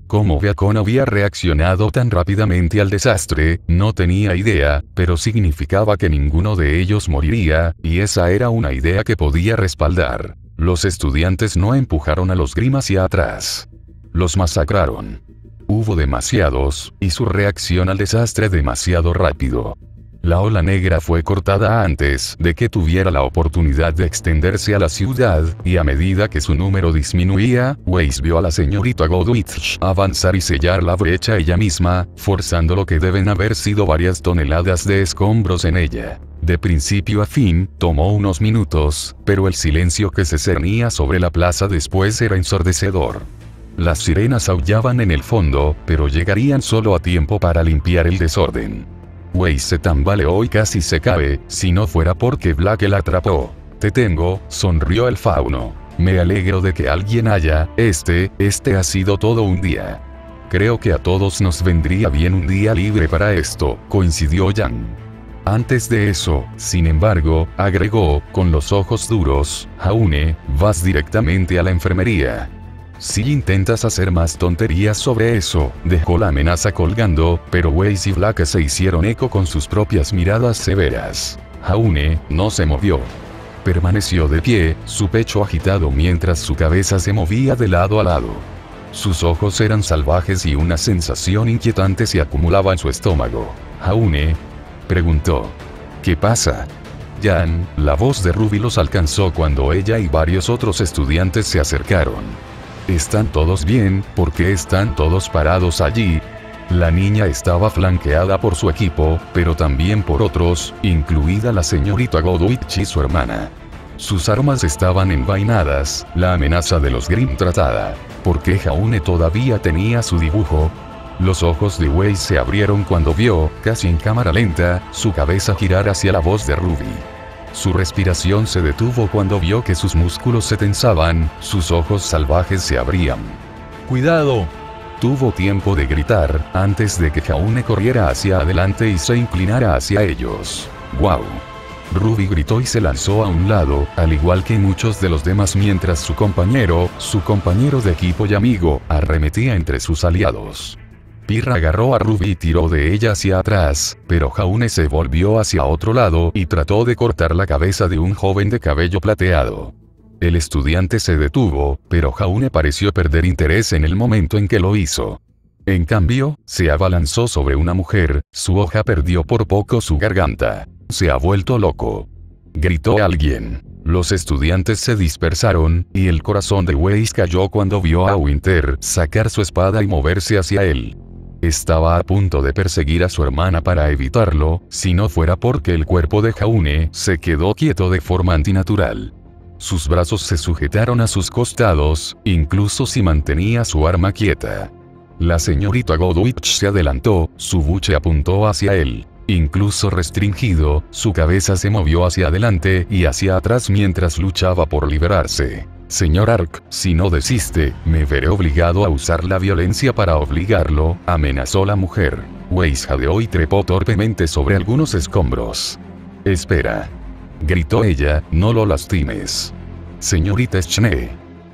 Cómo Bacon había reaccionado tan rápidamente al desastre, no tenía idea, pero significaba que ninguno de ellos moriría, y esa era una idea que podía respaldar. Los estudiantes no empujaron a los Grimm hacia atrás. Los masacraron. Hubo demasiados, y su reacción al desastre demasiado rápido. La ola negra fue cortada antes de que tuviera la oportunidad de extenderse a la ciudad, y a medida que su número disminuía, Weiss vio a la señorita Godwich avanzar y sellar la brecha ella misma, forzando lo que deben haber sido varias toneladas de escombros en ella. De principio a fin, tomó unos minutos, pero el silencio que se cernía sobre la plaza después era ensordecedor. Las sirenas aullaban en el fondo, pero llegarían solo a tiempo para limpiar el desorden. Weiss se tambaleó y casi se cae, si no fuera porque Blake la atrapó. «Te tengo», sonrió el fauno. «Me alegro de que alguien haya, este ha sido todo un día. Creo que a todos nos vendría bien un día libre para esto», coincidió Jan. Antes de eso, sin embargo, agregó, con los ojos duros, «Jaune, vas directamente a la enfermería. Si intentas hacer más tonterías sobre eso», dejó la amenaza colgando, pero Weiss y Blake se hicieron eco con sus propias miradas severas. Jaune no se movió. Permaneció de pie, su pecho agitado mientras su cabeza se movía de lado a lado. Sus ojos eran salvajes y una sensación inquietante se acumulaba en su estómago. «Jaune», preguntó. «¿Qué pasa?» Jan, la voz de Ruby los alcanzó cuando ella y varios otros estudiantes se acercaron. «¿Están todos bien? ¿Por qué están todos parados allí?» La niña estaba flanqueada por su equipo, pero también por otros, incluida la señorita Godwich y su hermana. Sus armas estaban envainadas, la amenaza de los Grimm tratada. ¿Por qué Jaune todavía tenía su dibujo? Los ojos de Weiss se abrieron cuando vio, casi en cámara lenta, su cabeza girar hacia la voz de Ruby. Su respiración se detuvo cuando vio que sus músculos se tensaban, sus ojos salvajes se abrían. «¡Cuidado!». Tuvo tiempo de gritar, antes de que Jaune corriera hacia adelante y se inclinara hacia ellos. «¡Guau!». Ruby gritó y se lanzó a un lado, al igual que muchos de los demás mientras su compañero de equipo y amigo, arremetía entre sus aliados. Pirra agarró a Ruby y tiró de ella hacia atrás, pero Jaune se volvió hacia otro lado y trató de cortar la cabeza de un joven de cabello plateado. El estudiante se detuvo, pero Jaune pareció perder interés en el momento en que lo hizo. En cambio, se abalanzó sobre una mujer, su hoja perdió por poco su garganta. «Se ha vuelto loco», gritó alguien. Los estudiantes se dispersaron, y el corazón de Weiss cayó cuando vio a Winter sacar su espada y moverse hacia él. Estaba a punto de perseguir a su hermana para evitarlo, si no fuera porque el cuerpo de Jaune se quedó quieto de forma antinatural. Sus brazos se sujetaron a sus costados, incluso si mantenía su arma quieta. La señorita Godwich se adelantó, su buche apuntó hacia él. Incluso restringido, su cabeza se movió hacia adelante y hacia atrás mientras luchaba por liberarse. «Señor Ark, si no desiste, me veré obligado a usar la violencia para obligarlo», amenazó la mujer. Weiss jadeó y trepó torpemente sobre algunos escombros. «Espera», gritó ella, «no lo lastimes». «Señorita Schnee».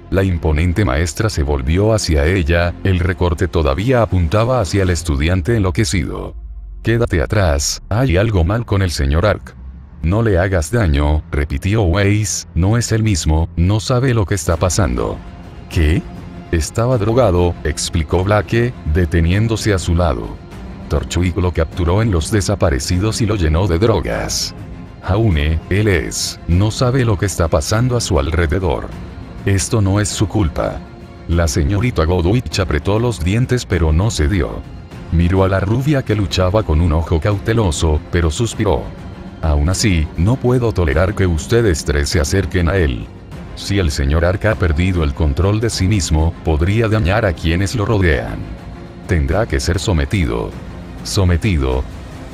La imponente maestra se volvió hacia ella, el recorte todavía apuntaba hacia el estudiante enloquecido. «Quédate atrás, hay algo mal con el señor Ark». «No le hagas daño», repitió Weiss, «no es el mismo, no sabe lo que está pasando». «¿Qué?». «Estaba drogado», explicó Blake, deteniéndose a su lado. Torchwick lo capturó en los desaparecidos y lo llenó de drogas. Jaune, él es, no sabe lo que está pasando a su alrededor. Esto no es su culpa. La señorita Godwich apretó los dientes pero no cedió. Miró a la rubia que luchaba con un ojo cauteloso, pero suspiró. Aún así, no puedo tolerar que ustedes tres se acerquen a él. Si el señor Ark ha perdido el control de sí mismo, podría dañar a quienes lo rodean. Tendrá que ser sometido. Sometido.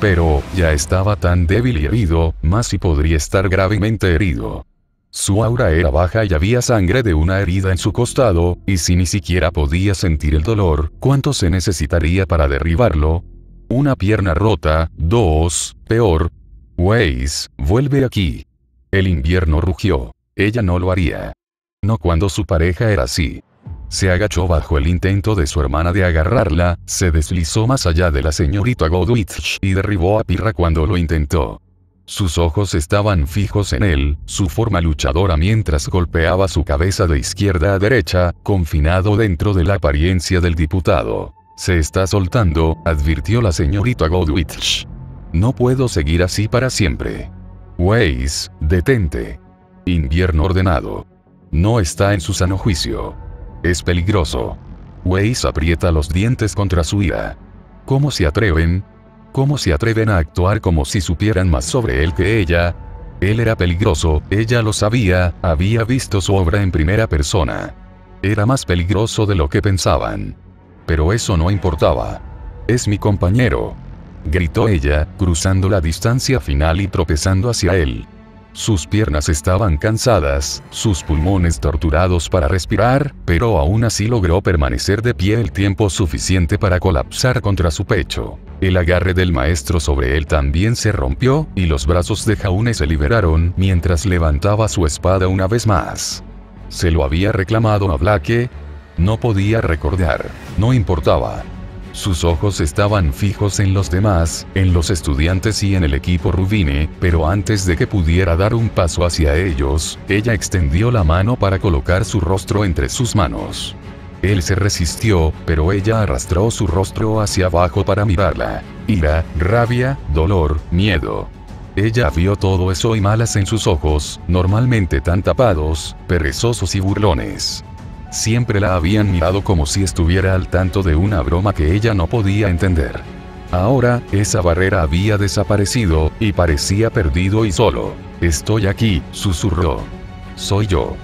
Pero, ya estaba tan débil y herido, más si podría estar gravemente herido. Su aura era baja y había sangre de una herida en su costado, y si ni siquiera podía sentir el dolor, ¿cuánto se necesitaría para derribarlo? Una pierna rota, 2, peor. Weiss, vuelve aquí. El invierno rugió. Ella no lo haría. No cuando su pareja era así. Se agachó bajo el intento de su hermana de agarrarla, se deslizó más allá de la señorita Godwich y derribó a Pirra cuando lo intentó. Sus ojos estaban fijos en él, su forma luchadora mientras golpeaba su cabeza de izquierda a derecha, confinado dentro de la apariencia del diputado. Se está soltando, advirtió la señorita Godwich. No puedo seguir así para siempre. Weiss, detente. Invierno ordenado. No está en su sano juicio. Es peligroso. Weiss aprieta los dientes contra su ira. ¿Cómo se atreven? ¿Cómo se atreven a actuar como si supieran más sobre él que ella? Él era peligroso, ella lo sabía, había visto su obra en primera persona. Era más peligroso de lo que pensaban. Pero eso no importaba. Es mi compañero. Gritó ella, cruzando la distancia final y tropezando hacia él. Sus piernas estaban cansadas, sus pulmones torturados para respirar, pero aún así logró permanecer de pie el tiempo suficiente para colapsar contra su pecho. El agarre del maestro sobre él también se rompió, y los brazos de Jaune se liberaron mientras levantaba su espada una vez más. ¿Se lo había reclamado a Blake? No podía recordar, no importaba. Sus ojos estaban fijos en los demás, en los estudiantes y en el equipo Rubine, pero antes de que pudiera dar un paso hacia ellos, ella extendió la mano para colocar su rostro entre sus manos. Él se resistió, pero ella arrastró su rostro hacia abajo para mirarla. Ira, rabia, dolor, miedo. Ella vio todo eso y malas en sus ojos, normalmente tan tapados, perezosos y burlones. Siempre la habían mirado como si estuviera al tanto de una broma que ella no podía entender. Ahora, esa barrera había desaparecido, y parecía perdido y solo. Estoy aquí, susurró. Soy yo.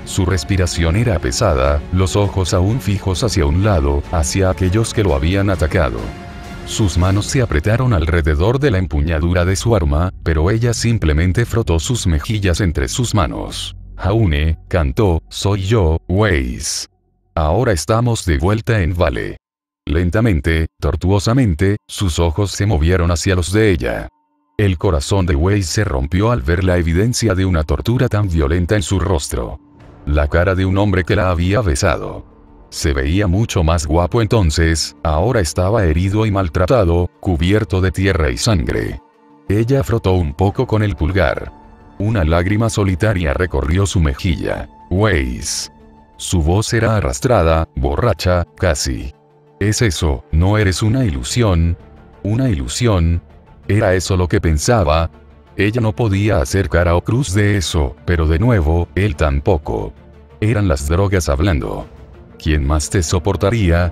Su respiración era pesada, los ojos aún fijos hacia un lado, hacia aquellos que lo habían atacado. Sus manos se apretaron alrededor de la empuñadura de su arma, pero ella simplemente frotó sus mejillas entre sus manos. Jaune, cantó, soy yo, Weiss. Ahora estamos de vuelta en Vale. Lentamente, tortuosamente, sus ojos se movieron hacia los de ella. El corazón de Weiss se rompió al ver la evidencia de una tortura tan violenta en su rostro. La cara de un hombre que la había besado. Se veía mucho más guapo entonces, ahora estaba herido y maltratado, cubierto de tierra y sangre. Ella frotó un poco con el pulgar. Una lágrima solitaria recorrió su mejilla. Weiss. Su voz era arrastrada, borracha, casi. ¿Es eso, no eres una ilusión? ¿Una ilusión? ¿Era eso lo que pensaba? Ella no podía hacer cara o cruz de eso, pero de nuevo, él tampoco. Eran las drogas hablando. ¿Quién más te soportaría?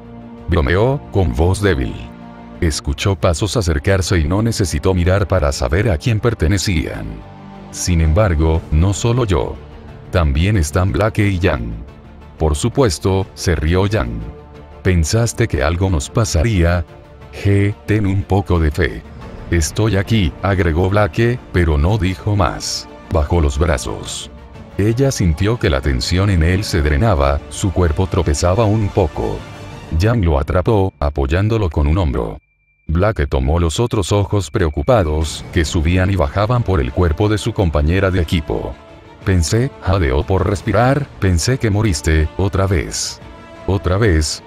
Bromeó, con voz débil. Escuchó pasos acercarse y no necesitó mirar para saber a quién pertenecían. Sin embargo, no solo yo. También están Blake y Yang. Por supuesto, se rió Yang. ¿Pensaste que algo nos pasaría? Ten un poco de fe. Estoy aquí, agregó Blake, pero no dijo más. Bajó los brazos. Ella sintió que la tensión en él se drenaba, su cuerpo tropezaba un poco. Yang lo atrapó, apoyándolo con un hombro. Blake tomó los otros ojos preocupados, que subían y bajaban por el cuerpo de su compañera de equipo. Pensé, jadeó por respirar, pensé que moriste, otra vez. ¿Otra vez?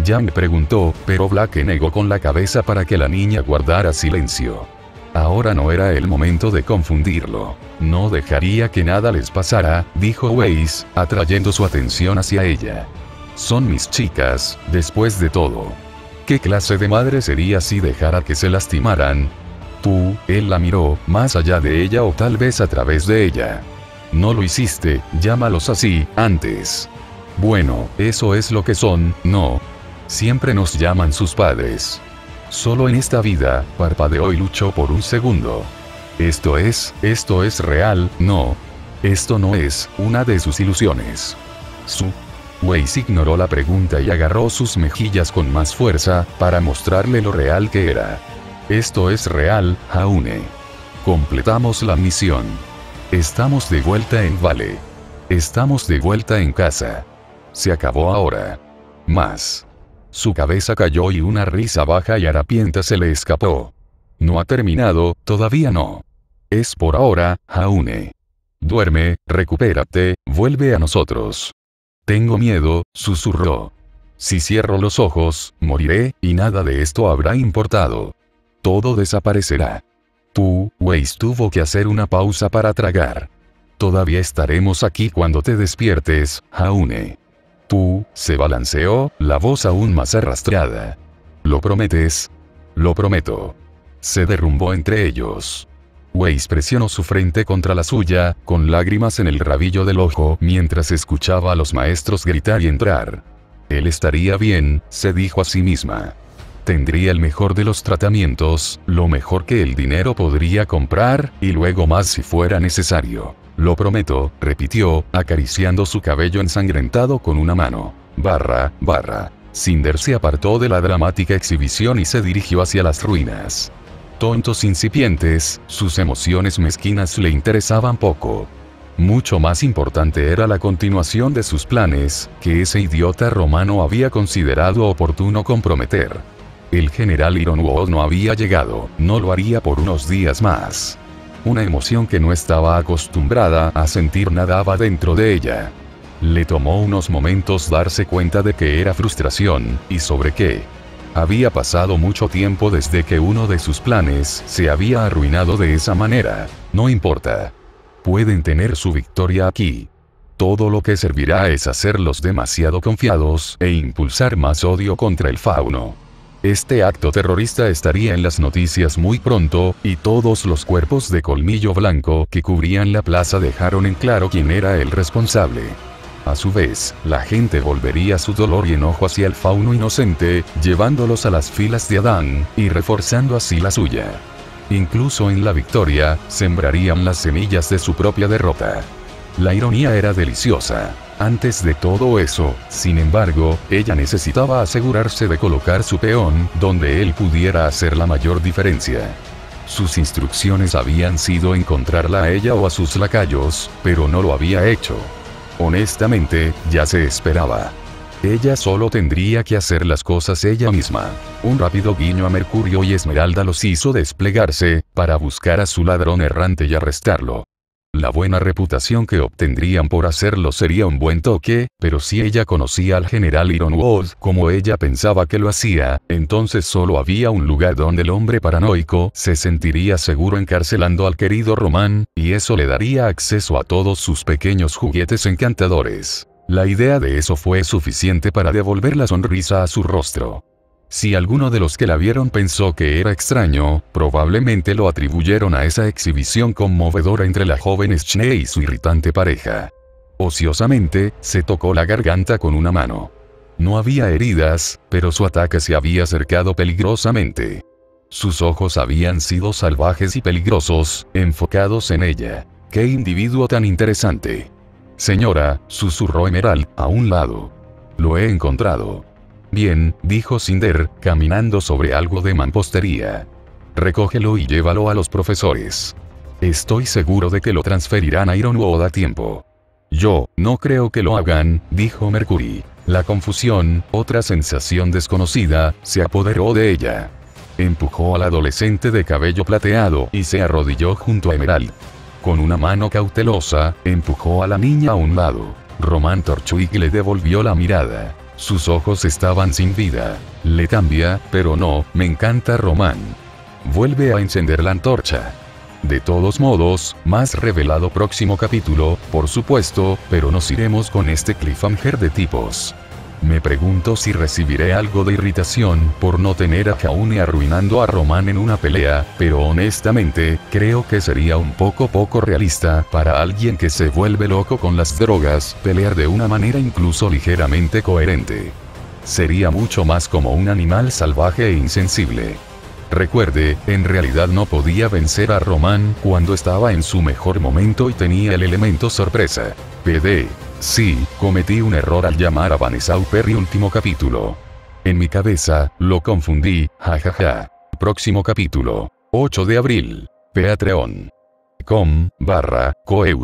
Yang preguntó, pero Blake negó con la cabeza para que la niña guardara silencio. Ahora no era el momento de confundirlo. No dejaría que nada les pasara, dijo Weiss, atrayendo su atención hacia ella. Son mis chicas, después de todo. ¿Qué clase de madre sería si dejara que se lastimaran? Él la miró, más allá de ella o tal vez a través de ella. No lo hiciste, llámalos así, antes. Bueno, eso es lo que son, ¿no? Siempre nos llaman sus padres. Solo en esta vida, parpadeó y luchó por un segundo. Esto es real, no. Esto no es una de sus ilusiones. Weiss ignoró la pregunta y agarró sus mejillas con más fuerza, para mostrarle lo real que era. Esto es real, Jaune. Completamos la misión. Estamos de vuelta en Vale. Estamos de vuelta en casa. Se acabó ahora. Más. Su cabeza cayó y una risa baja y harapienta se le escapó. No ha terminado, todavía no. Es por ahora, Jaune. Duerme, recupérate, vuelve a nosotros. Tengo miedo, susurró. Si cierro los ojos, moriré, y nada de esto habrá importado. Todo desaparecerá. Weiss tuvo que hacer una pausa para tragar. Todavía estaremos aquí cuando te despiertes, Jaune. Se balanceó, la voz aún más arrastrada. ¿Lo prometes? Lo prometo. Se derrumbó entre ellos. Weiss presionó su frente contra la suya, con lágrimas en el rabillo del ojo mientras escuchaba a los maestros gritar y entrar. Él estaría bien, se dijo a sí misma. Tendría el mejor de los tratamientos, lo mejor que el dinero podría comprar, y luego más si fuera necesario. Lo prometo, repitió, acariciando su cabello ensangrentado con una mano. Barra. Cinder se apartó de la dramática exhibición y se dirigió hacia las ruinas. Tontos incipientes, sus emociones mezquinas le interesaban poco. Mucho más importante era la continuación de sus planes, que ese idiota romano había considerado oportuno comprometer. El general Ironwood no había llegado, no lo haría por unos días más. Una emoción que no estaba acostumbrada a sentir nadaba dentro de ella. Le tomó unos momentos darse cuenta de que era frustración, y sobre qué. Había pasado mucho tiempo desde que uno de sus planes se había arruinado de esa manera. No importa. Pueden tener su victoria aquí. Todo lo que servirá es hacerlos demasiado confiados e impulsar más odio contra el fauno. Este acto terrorista estaría en las noticias muy pronto, y todos los cuerpos de colmillo blanco que cubrían la plaza dejaron en claro quién era el responsable. A su vez, la gente volvería su dolor y enojo hacia el fauno inocente, llevándolos a las filas de Adán, y reforzando así la suya. Incluso en la victoria, sembrarían las semillas de su propia derrota. La ironía era deliciosa. Antes de todo eso, sin embargo, ella necesitaba asegurarse de colocar su peón donde él pudiera hacer la mayor diferencia. Sus instrucciones habían sido encontrarla a ella o a sus lacayos, pero no lo había hecho. Honestamente, ya se esperaba. Ella solo tendría que hacer las cosas ella misma. Un rápido guiño a Mercurio y Esmeralda los hizo desplegarse, para buscar a su ladrón errante y arrestarlo. La buena reputación que obtendrían por hacerlo sería un buen toque, pero si ella conocía al general Ironwood como ella pensaba que lo hacía, entonces solo había un lugar donde el hombre paranoico se sentiría seguro encarcelando al querido Román, y eso le daría acceso a todos sus pequeños juguetes encantadores. La idea de eso fue suficiente para devolver la sonrisa a su rostro. Si alguno de los que la vieron pensó que era extraño, probablemente lo atribuyeron a esa exhibición conmovedora entre la joven Schnee y su irritante pareja. Ociosamente, se tocó la garganta con una mano. No había heridas, pero su ataque se había acercado peligrosamente. Sus ojos habían sido salvajes y peligrosos, enfocados en ella. ¡Qué individuo tan interesante! Señora, susurró Emerald, a un lado. Lo he encontrado. Bien, dijo Cinder, caminando sobre algo de mampostería. Recógelo y llévalo a los profesores. Estoy seguro de que lo transferirán a Ironwood a tiempo. Yo, no creo que lo hagan, dijo Mercury. La confusión, otra sensación desconocida, se apoderó de ella. Empujó al adolescente de cabello plateado y se arrodilló junto a Emerald. Con una mano cautelosa, empujó a la niña a un lado. Román Torchwick le devolvió la mirada. Sus ojos estaban sin vida. Le cambia, pero no, me encanta Román. Vuelve a encender la antorcha. De todos modos, más revelado próximo capítulo, por supuesto, pero nos iremos con este cliffhanger de tipos. Me pregunto si recibiré algo de irritación por no tener a Kaune arruinando a Román en una pelea, pero honestamente, creo que sería un poco realista para alguien que se vuelve loco con las drogas, pelear de una manera incluso ligeramente coherente. Sería mucho más como un animal salvaje e insensible. Recuerde, en realidad no podía vencer a Román cuando estaba en su mejor momento y tenía el elemento sorpresa. PD. Sí, cometí un error al llamar a Vanessa Perry último capítulo. En mi cabeza, lo confundí, jajaja. Próximo capítulo. 8 de abril. Patreon.com/Coeur